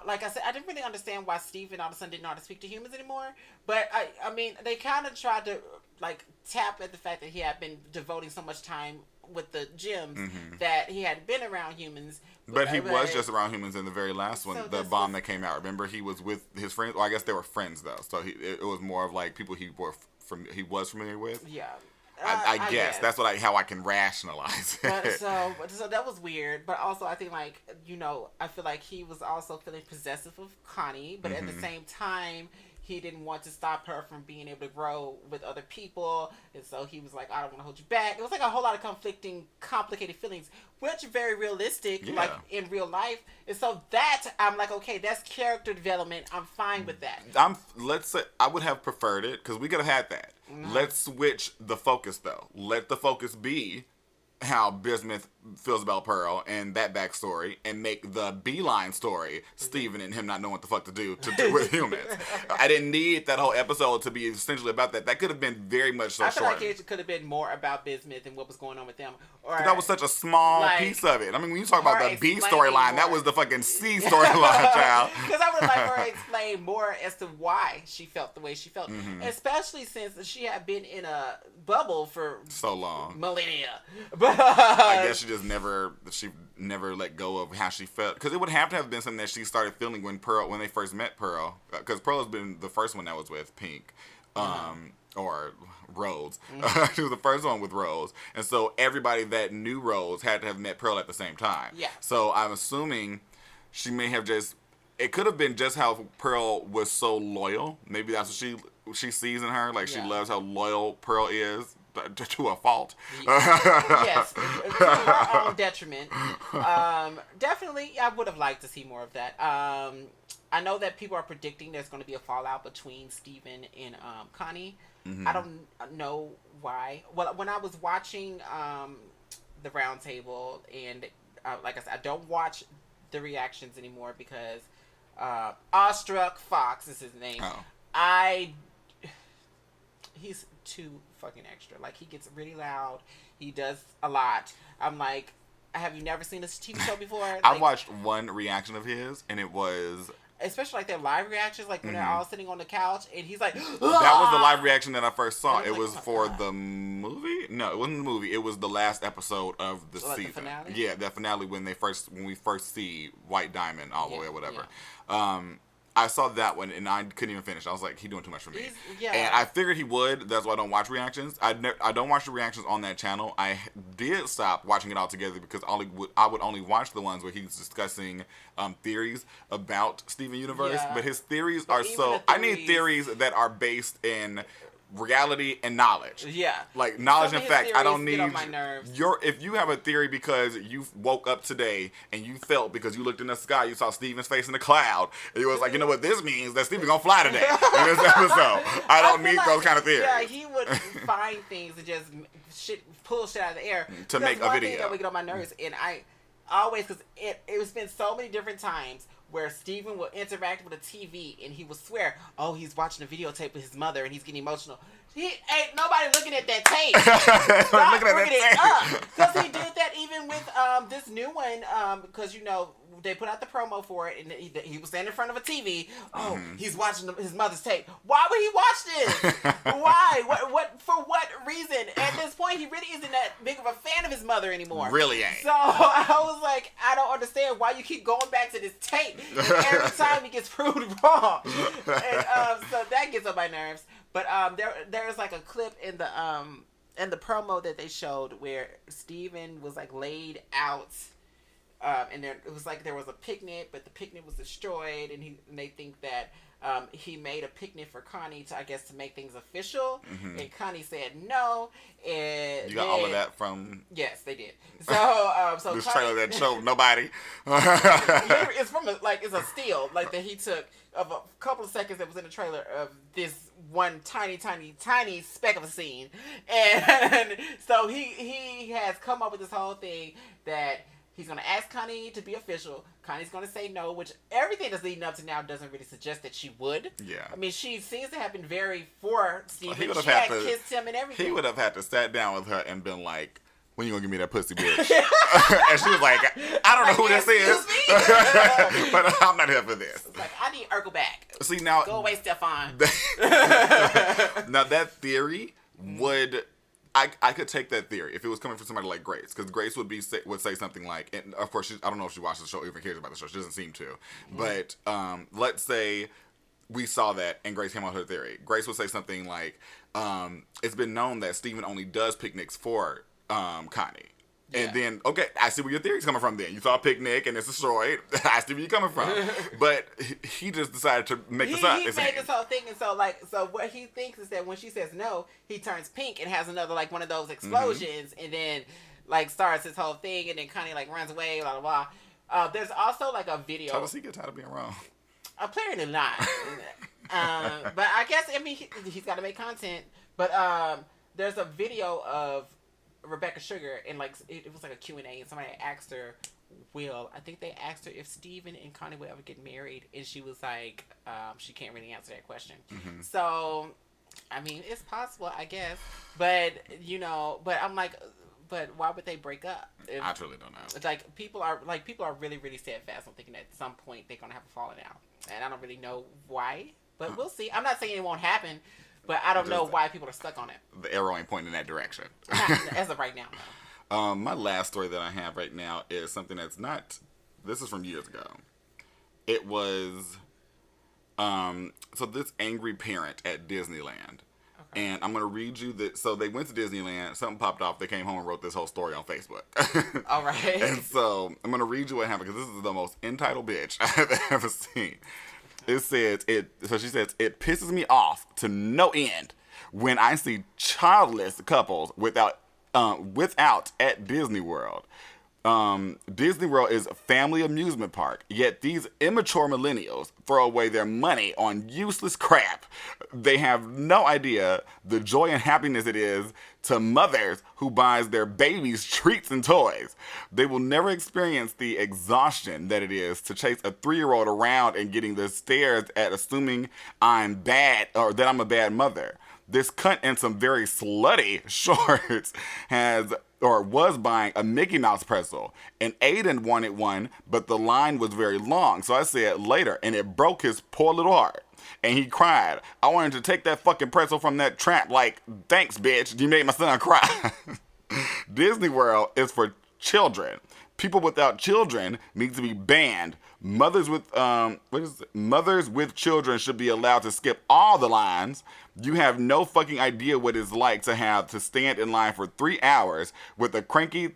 like I said, I didn't really understand why Steven all of a sudden didn't know how to speak to humans anymore. But I mean, they kind of tried to like tap at the fact that he had been devoting so much time with the gyms that he hadn't been around humans. But he was just around humans in the very last one, So the bomb that came out. Remember, he was with his friends. Well, I guess they were friends though, so it was more of like people he was familiar with. Yeah. I guess that's how I can rationalize it. But so that was weird. But also, I think like I feel like he was also feeling possessive of Connie, but at the same time, he didn't want to stop her from being able to grow with other people, and so he was like, I don't want to hold you back. It was like a whole lot of complicated feelings, which are very realistic, like in real life. And so that I'm like, okay, that's character development. I'm fine with that. Let's say I would have preferred it because we could have had that. Let's switch the focus though. Let the focus be how Bismuth feels about Pearl and that backstory, and make the Beeline story Steven and him not knowing what the fuck to do with humans. I didn't need that whole episode to be essentially about that. That could have been very much so I feel short. like it could have been more about Bismuth and what was going on with them. Or that was such a small piece of it. I mean, when you talk about the B storyline, that was the fucking C storyline, child. Because I would like her to explain more as to why she felt the way she felt, especially since she had been in a bubble for so long, millennia. I guess she never let go of how she felt, because it would have to have been something that she started feeling when they first met Pearl, because Pearl has been the first one that was with Pink, or Rose. She was the first one with Rose, and so everybody that knew Rose had to have met Pearl at the same time. Yeah. So I'm assuming she may have it could have been just how Pearl was so loyal. Maybe that's what she sees in her. Like she loves how loyal Pearl is. To a fault. Yes, to her own detriment. Definitely, I would have liked to see more of that. I know that people are predicting there's going to be a fallout between Steven and Connie. I don't know why. Well, when I was watching the Roundtable, and like I said, I don't watch the reactions anymore because Awestruck Fox is his name. He's too fucking extra. Like, he gets really loud. He does a lot. I'm like, have you never seen this TV show before? Like, I watched one reaction of his, and it was... Especially, like, their live reactions, like, when they're all sitting on the couch, and he's like... That was the live reaction that I first saw. It was for the movie? No, it wasn't the movie. It was the last episode of the season. The finale? Yeah, that finale when we first see White Diamond all the way or whatever. Yeah. I saw that one, and I couldn't even finish. I was like, he's doing too much for me. Yeah. And I figured he would. That's why I don't watch reactions. I don't watch the reactions on that channel. I did stop watching it altogether because I would only watch the ones where he's discussing theories about Steven Universe. Yeah. But his theories are so... I need theories that are based in reality and knowledge. Yeah. Like, knowledge and fact. I don't need... Get on my nerves. If you have a theory because you woke up today and you felt because you looked in the sky, you saw Steven's face in the cloud, and you was like, you know what this means? That Steven gonna fly today in this episode. I don't need those kind of theories. Yeah, he would find things and just pull shit out of the air. To make a video. Thing that would get on my nerves, and I always, because it's been so many different times where Steven will interact with a TV and he will swear, oh, he's watching a videotape with his mother and he's getting emotional. He ain't nobody looking at that tape. Stop looking it up. Because he did that even with this new one, because, they put out the promo for it and he was standing in front of a TV. Oh, he's watching his mother's tape. Why would he watch this? Why? What? For what reason? At this point, he really isn't that big of a fan of his mother anymore. Really ain't. So I was like, I don't understand why you keep going back to this tape every time he gets proved wrong. And so that gets on my nerves. But there's like a clip in the promo that they showed where Steven was like laid out. And it was like there was a picnic, but the picnic was destroyed, and they think that he made a picnic for Connie to make things official, and Connie said no. And you got all of that from? Yes, they did. So this Connie, trailer that showed nobody. It's from it's a still like that he took of a couple of seconds that was in the trailer of this one tiny speck of a scene, and so he has come up with this whole thing that. He's going to ask Connie to be official. Connie's going to say no, which everything that's leading up to now doesn't really suggest that she would. Yeah. I mean, she seems to have been very for Steven. Well, she had kissed him and everything. He would have had to sat down with her and been like, when you gonna give me that pussy, bitch? And she was like, I don't know who this is, but I'm not here for this. It's like, I need Urkel back. See, now, go away, Stefan. Now that theory would, I could take that theory if it was coming from somebody like Grace, because Grace would say something like, and of course, I don't know if she watches the show, even cares about the show. She doesn't seem to, but let's say we saw that and Grace came out with her theory. Grace would say something like, it's been known that Steven only does picnics for Connie. Yeah. And then, okay, I see where your theory's coming from then. You saw a picnic and it's destroyed. I see where you're coming from. But he just decided to make this up. He made this whole thing, and so what he thinks is that when she says no, he turns pink and has another, like, one of those explosions, and then, like, starts this whole thing, and then Connie, like, runs away, blah, blah, blah. There's also, like, a video. How does he get tired of being wrong? Apparently not. But I guess, I mean, he's got to make content. But there's a video of Rebecca Sugar, and like it was like a Q&A, and somebody asked her, I think they asked her if Steven and Connie would ever get married, and she was like, she can't really answer that question. So, I mean, it's possible, I guess, but but I'm like, but why would they break up? I truly don't know. It's like people are really, really steadfast on thinking that at some point they're gonna have a falling out, and I don't really know why, but we'll see. I'm not saying it won't happen. But I don't know why people are stuck on it. The arrow ain't pointing in that direction. Not as of right now, no. My last story that I have right now is something that's not... This is from years ago. It was... so this angry parent at Disneyland. Okay. And I'm going to read you that... So they went to Disneyland. Something popped off. They came home and wrote this whole story on Facebook. All right. And so I'm going to read you what happened, because this is the most entitled bitch I've ever seen. It says, so she says, it pisses me off to no end when I see childless couples without at Disney World. Disney World is a family amusement park, yet these immature millennials throw away their money on useless crap. They have no idea the joy and happiness it is to mothers who buys their babies treats and toys. They will never experience the exhaustion that it is to chase a 3-year-old around and getting the stares at assuming I'm bad or that I'm a bad mother. This cunt in some very slutty shorts was buying a Mickey Mouse pretzel, and Aiden wanted one, but the line was very long, so I said later, and it broke his poor little heart. And he cried. I wanted to take that fucking pretzel from that trap, like, thanks, bitch, you made my son cry. Disney World is for children. People without children need to be banned. Mothers with children should be allowed to skip all the lines. You have no fucking idea what it's like to have to stand in line for 3 hours with a cranky,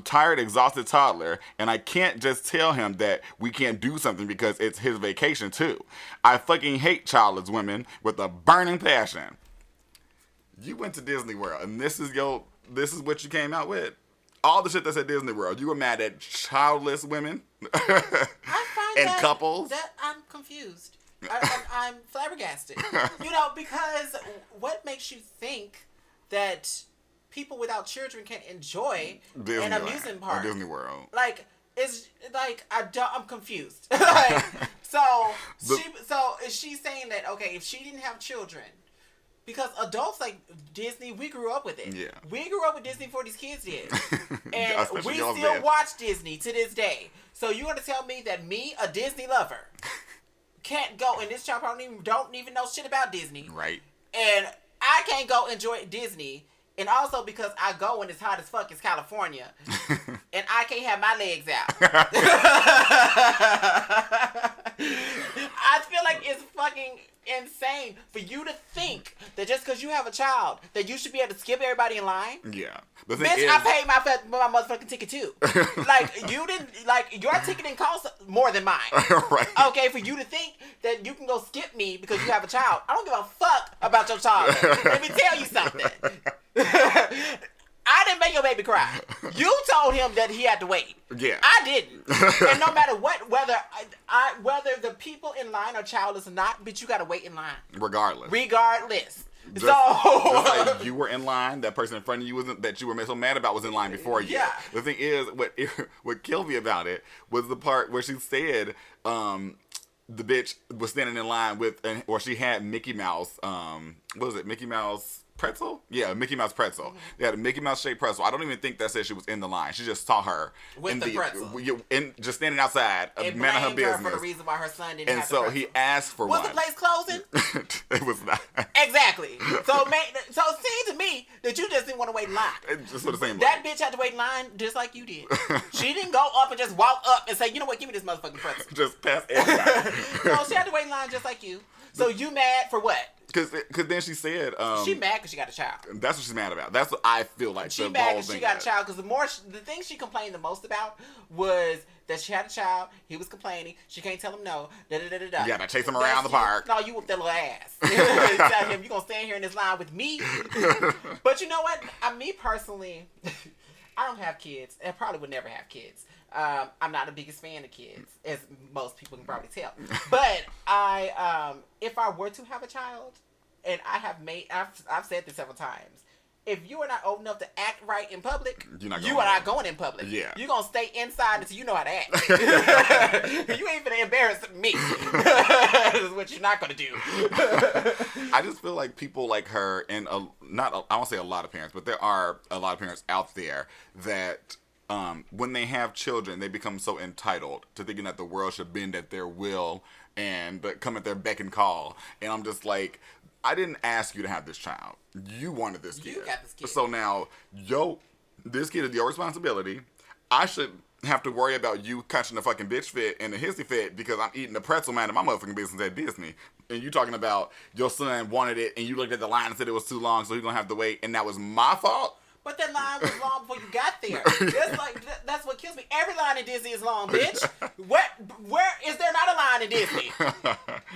tired, exhausted toddler, and I can't just tell him that we can't do something because it's his vacation too. I fucking hate childless women with a burning passion. You went to Disney World, and this is what you came out with. All the shit that's at Disney World. You were mad at childless women I find and couples. That I'm confused. I'm flabbergasted. Because what makes you think that people without children can enjoy an amusement park? Disney World. Like, it's like I'm confused. So is she saying that, okay, if she didn't have children, because adults like Disney, we grew up with it. Yeah. We grew up with Disney before these kids did. And we still watch Disney to this day. So you want to tell me that me, a Disney lover, can't go, and this child probably don't even know shit about Disney. Right. And I can't go enjoy Disney. And also because I go when it's hot as fuck, it's California. And I can't have my legs out. I feel like it's fucking insane for you to think that just because you have a child that you should be able to skip everybody in line. Yeah. Bitch, I paid my motherfucking ticket too. Like, you didn't, like, your ticket didn't cost more than mine. Right. Okay, for you to think that you can go skip me because you have a child. I don't give a fuck about your child. Let me tell you something. I didn't make your baby cry. You told him that he had to wait. Yeah. I didn't. And no matter what, whether the people in line are childless or not, bitch, you gotta wait in line. Regardless. Just like you were in line, that person in front of you that you were so mad about was in line before you. Yeah. The thing is, what killed me about it was the part where she said, the bitch was standing in line with, or she had Mickey Mouse, what was it, Mickey Mouse pretzel? Yeah, Mickey Mouse pretzel. Mm-hmm. They had a Mickey Mouse shaped pretzel. I don't even think that said she was in the line. She just saw her with the pretzel, just standing outside, and man of her business. Her for the reason why her son didn't. And have so the he asked for was one. Was the place closing? It was not. Exactly. So it seemed to me that you just didn't want to wait in line. Just for the same. That bitch had to wait in line just like you did. She didn't go up and just walk up and say, you know what, give me this motherfucking pretzel. Just pass everybody. No, she had to wait in line just like you. So you mad for what? Because then she said... she mad because she got a child. That's what she's mad about. That's what I feel like. She mad because she got a child. Because the thing she complained the most about was that she had a child. He was complaining. She can't tell him no. Da-da-da-da-da. You gotta chase him around the park. No, you whoop that little ass. Tell him, you gonna stand here in this line with me? But you know what? Me personally, I don't have kids. I probably would never have kids. I'm not the biggest fan of kids, as most people can probably tell. But if I were to have a child, and I've said this several times, if you are not old enough to act right in public, you are not going in public. Yeah. You're going to stay inside until you know how to act. You ain't gonna embarrass me. That's what you're not going to do. I just feel like people like her, and I won't say a lot of parents, but there are a lot of parents out there that when they have children, they become so entitled to thinking that the world should bend at their will and come at their beck and call. And I'm just like, I didn't ask you to have this child. You wanted this kid. You got this kid. So now, this kid is your responsibility. I should have to worry about you catching the fucking bitch fit and the hissy fit because I'm eating the pretzel man in my motherfucking business at Disney. And you talking about your son wanted it and you looked at the line and said it was too long, so he's going to have to wait. And that was my fault? But that line was long before you got there. That's what kills me. Every line in Disney is long, bitch. Where is there not a line in Disney?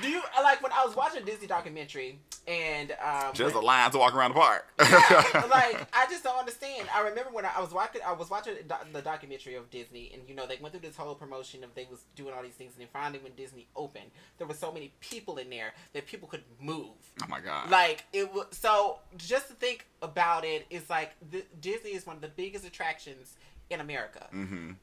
Do you when I was watching a Disney documentary and just a line to walk around the park? Yeah, I just don't understand. I remember when I was watching the documentary of Disney, and they went through this whole promotion of they was doing all these things, and then finally when Disney opened, there were so many people in there that people could move. Oh my god! It was so just to think about it is Disney is one of the biggest attractions in America. Mm-hmm.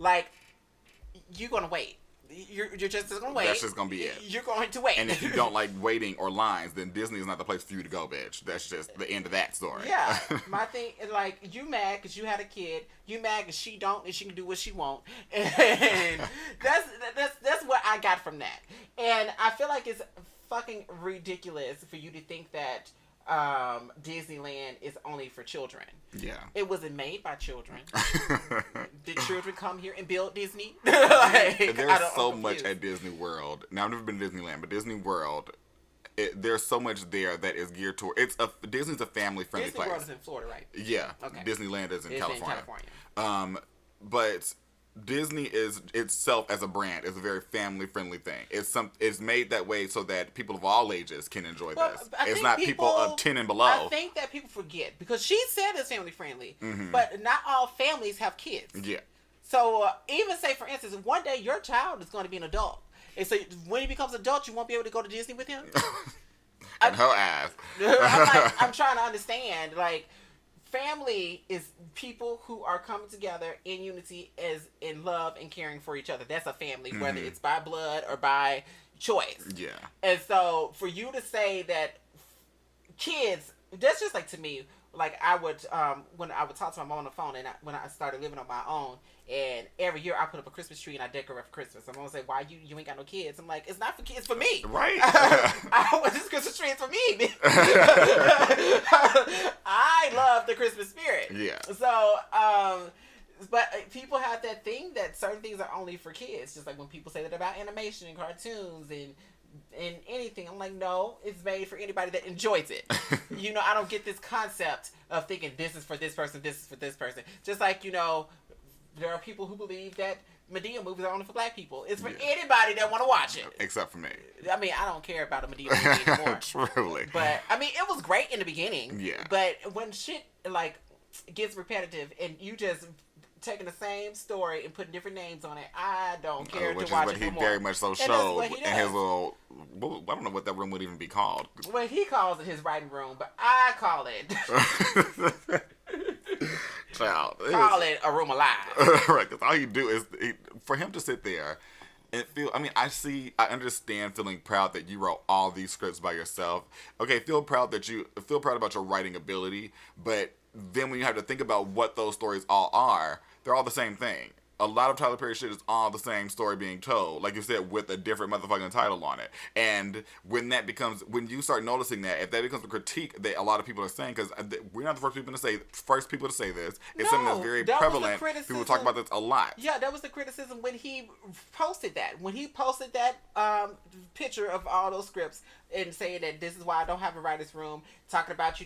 You're gonna wait. You're just gonna wait. That's just gonna be it. You're going to wait. And if you don't like waiting or lines, then Disney is not the place for you to go, bitch. That's just the end of that story. Yeah, my thing is you mad because you had a kid. You mad because she don't and she can do what she want. And that's what I got from that. And I feel like it's fucking ridiculous for you to think that Disneyland is only for children. Yeah. It wasn't made by children. Did children come here and build Disney? There's so much at Disney World. Now, I've never been to Disneyland, but Disney World, there's so much there that is geared toward... Disney's a family-friendly place. Disney World is in Florida, right? Yeah. Okay. Disneyland is in California. In California. But Disney is itself as a brand is a very family-friendly thing. It's made that way so that people of all ages can enjoy this. It's not people of 10 and below. I think that people forget because she said it's family-friendly, but not all families have kids. Yeah. So even say, for instance, one day your child is going to be an adult, and so when he becomes an adult, you won't be able to go to Disney with him. And her ass. I'm trying to understand, family is people who are coming together in unity as in love and caring for each other. That's a family, whether it's by blood or by choice. Yeah. And so for you to say that kids, that's just to me, I would, when I would talk to my mom on the phone and when I started living on my own, and every year I put up a Christmas tree and I decorate for Christmas. I'm gonna say, why you ain't got no kids? I'm like, it's not for kids, it's for me. Right. This Christmas tree is for me. I love the Christmas spirit. Yeah. So, but people have that thing that certain things are only for kids. Just like when people say that about animation and cartoons and anything. I'm like, no, it's made for anybody that enjoys it. I don't get this concept of thinking this is for this person, this is for this person. Just like, there are people who believe that Medea movies are only for black people. It's for anybody that want to watch it. Except for me. I mean, I don't care about a Medea movie anymore. Truly. But, I mean, it was great in the beginning. Yeah. But when shit, gets repetitive and you just taking the same story and putting different names on it, I don't care to watch it no more. Which is what he very much so showed in his little... I don't know what that room would even be called. Well, he calls it his writing room, but I call it... Child. Call it a room alive. Right, because all you do is... for him to sit there I understand feeling proud that you wrote all these scripts by yourself. Okay, feel proud about your writing ability, but then when you have to think about what those stories all are, they're all the same thing. A lot of Tyler Perry shit is all the same story being told, like you said, with a different motherfucking title on it. And when you start noticing that, if that becomes a critique that a lot of people are saying, because we're not the first people to say this, it's something that's very prevalent. People talk about this a lot. Yeah, that was the criticism when he posted that. When he posted that picture of all those scripts and saying that this is why I don't have a writer's room, talking about,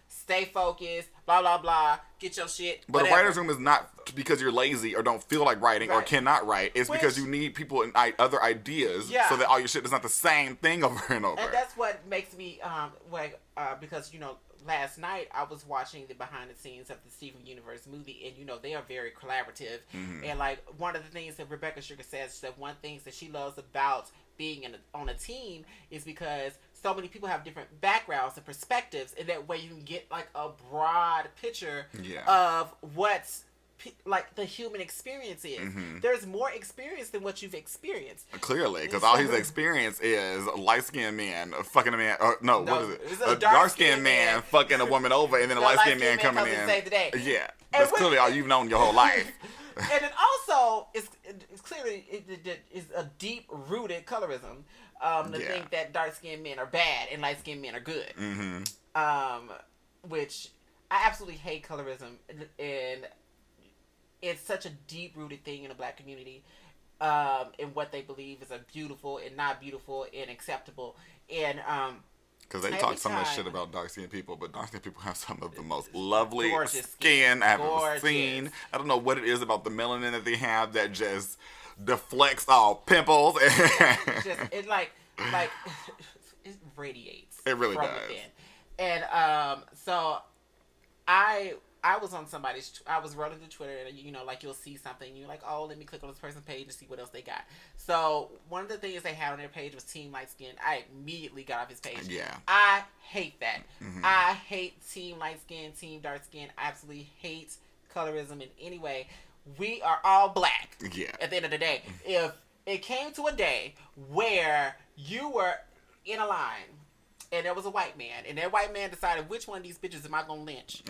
stay focused, blah, blah, blah, get your shit, But whatever. a writer's room is not because you're lazy or don't feel like writing or cannot write. It's because you need people and other ideas so that all your shit is not the same thing over and over. And that's what makes me, because, last night I was watching the behind the scenes of the Steven Universe movie, and, they are very collaborative. Mm-hmm. And, like, one of the things that Rebecca Sugar says, that one thing that she loves about being on a team is because so many people have different backgrounds and perspectives, and that way you can get like a broad picture of what's like the human experience is. Mm-hmm. There's more experience than what you've experienced. Clearly, because all he's experienced is a light-skinned man fucking a man. What is it? It's a dark-skinned man fucking a woman over, and then a light-skinned man coming in. Save the day. Yeah, that's clearly all you've known your whole life. And it also is clearly is a deep-rooted colorism. Think that dark-skinned men are bad and light-skinned men are good. Mm-hmm. Which I absolutely hate colorism, and it's such a deep-rooted thing in the black community, in what they believe is a beautiful and not beautiful and acceptable. And because they talk so much shit about dark-skinned people, but dark-skinned people have some of the most lovely skin I've ever seen. I don't know what it is about the melanin that they have that just deflects all pimples. It radiates. It really from does. Within. And so I was on I was rolling through Twitter, and you'll see something, and you're like, oh, let me click on this person's page and see what else they got. So one of the things they had on their page was Team Light Skin. I immediately got off his page. Yeah. I hate that. Mm-hmm. I hate Team Light Skin, Team Dark Skin. I absolutely hate colorism in any way. We are all black. Yeah. At the end of the day, if it came to a day where you were in a line and there was a white man, and that white man decided which one of these bitches am I gonna lynch.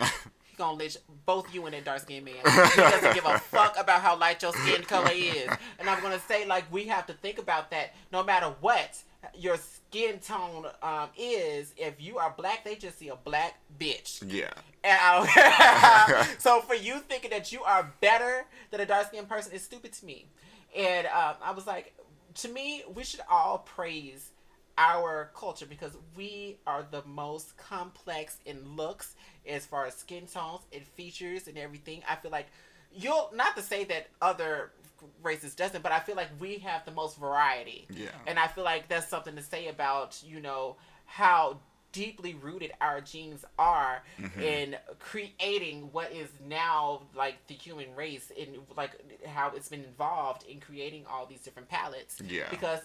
He's gonna lynch both you and that dark skinned man. He doesn't give a fuck about how light your skin color is. And I'm gonna say, like, we have to think about that. No matter what your skin tone is, if you are black, they just see a black bitch. Yeah. And so for you thinking that you are better than a dark skinned person is stupid to me. And I was like, to me, we should all praise our culture because we are the most complex in looks as far as skin tones and features and everything. I feel like not to say that other races doesn't, but I feel like we have the most variety. Yeah. And I feel like that's something to say about, how deeply rooted our genes are in creating what is now like the human race, and like how it's been involved in creating all these different palettes. Yeah. Because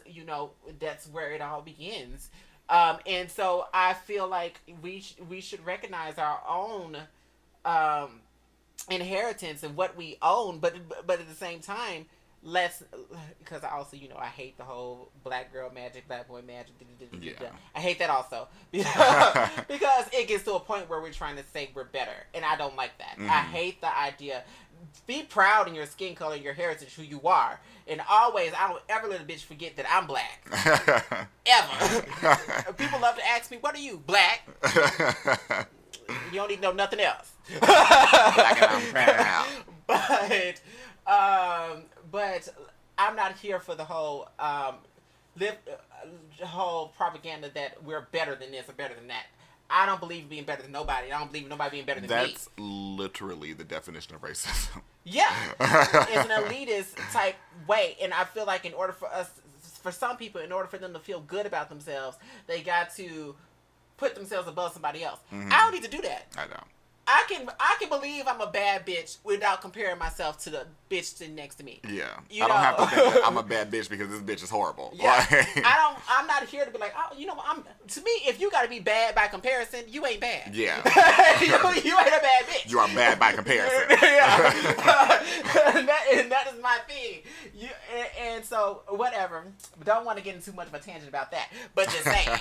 that's where it all begins. And so I feel like we should recognize our own inheritance and what we own, but at the same time, because I also, I hate the whole black girl magic, black boy magic. Yeah. I hate that also because it gets to a point where we're trying to say we're better, and I don't like that. I hate the idea. Be proud in your skin color, your heritage, who you are, and always, I don't ever let a bitch forget that I'm black. Ever. People love to ask me, "What are you, black?" You don't need to know nothing else. Black and I'm proud. But I'm not here for the whole whole propaganda that we're better than this or better than that. I don't believe in being better than nobody. I don't believe in nobody being better than me. That's literally the definition of racism. Yeah. It's an elitist type way. And I feel like for some people, in order for them to feel good about themselves, they got to put themselves above somebody else. I don't need to do that. I don't. I can believe I'm a bad bitch without comparing myself to the bitch sitting next to me. Yeah. You I don't know? have to think that I'm a bad bitch because this bitch is horrible. Yeah. Like, I'm not here to be like, oh, you know, to me, if you gotta be bad by comparison, you ain't bad. Yeah. you ain't a bad bitch. You are bad by comparison. Yeah. and that is my thing. And so whatever. Don't want to get into too much of a tangent about that. But just saying.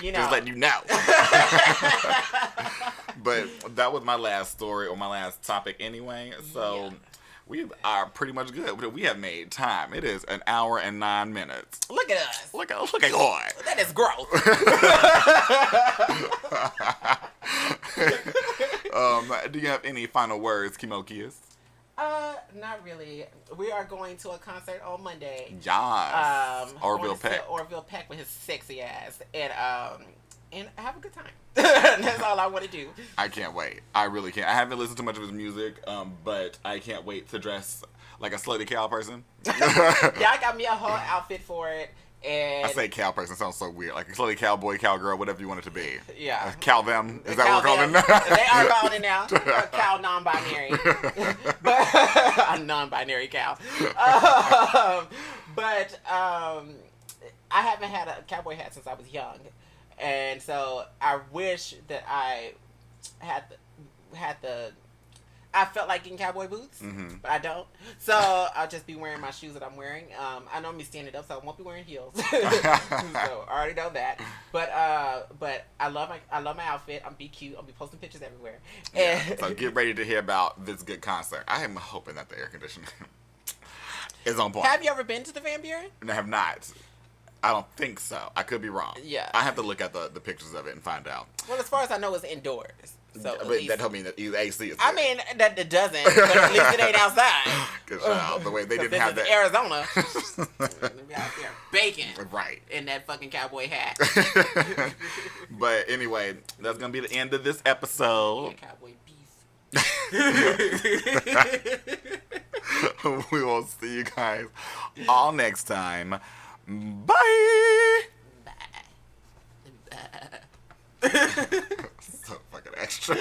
You know. Just letting you know. But that was my last story or my last topic anyway. So we are pretty much good. We have made time. It is 1 hour and 9 minutes. Look at us. Look at God. That is gross. Do you have any final words, Kimokius? Not really. We are going to a concert on Monday. Yes. Orville Peck. Orville Peck with his sexy ass. And have a good time. That's all I want to do. I can't wait. I really can't. I haven't listened to much of his music, but I can't wait to dress like a slutty cow person. Yeah, I got me a whole outfit for it. And I say cow person sounds so weird. Like a slutty cowboy, cowgirl, whatever you want it to be. Yeah. Cow them. Is that what we're calling it? They are calling it now. Cow non-binary. But a non-binary cow. But I haven't had a cowboy hat since I was young. And so I wish that I had the I felt like getting cowboy boots, but I don't. So I'll just be wearing my shoes that I'm wearing. I know I'm standing up, so I won't be wearing heels. So I already know that. But I love my outfit. I'm be cute. I'll be posting pictures everywhere. Yeah, so get ready to hear about this good concert. I am hoping that the air conditioning is on point. Have you ever been to the Van Buren? And I have not. I don't think so. I could be wrong. Yeah. I have to look at the pictures of it and find out. Well, as far as I know, it's indoors. So but that don't mean that either AC is there. I mean, that it doesn't, but at least it ain't outside. Because the way they didn't have that. Arizona. Be out there baking. Right. In that fucking cowboy hat. But anyway, that's going to be the end of this episode. Yeah, cowboy beef. We will see you guys all next time. Bye. Bye. So fucking extra.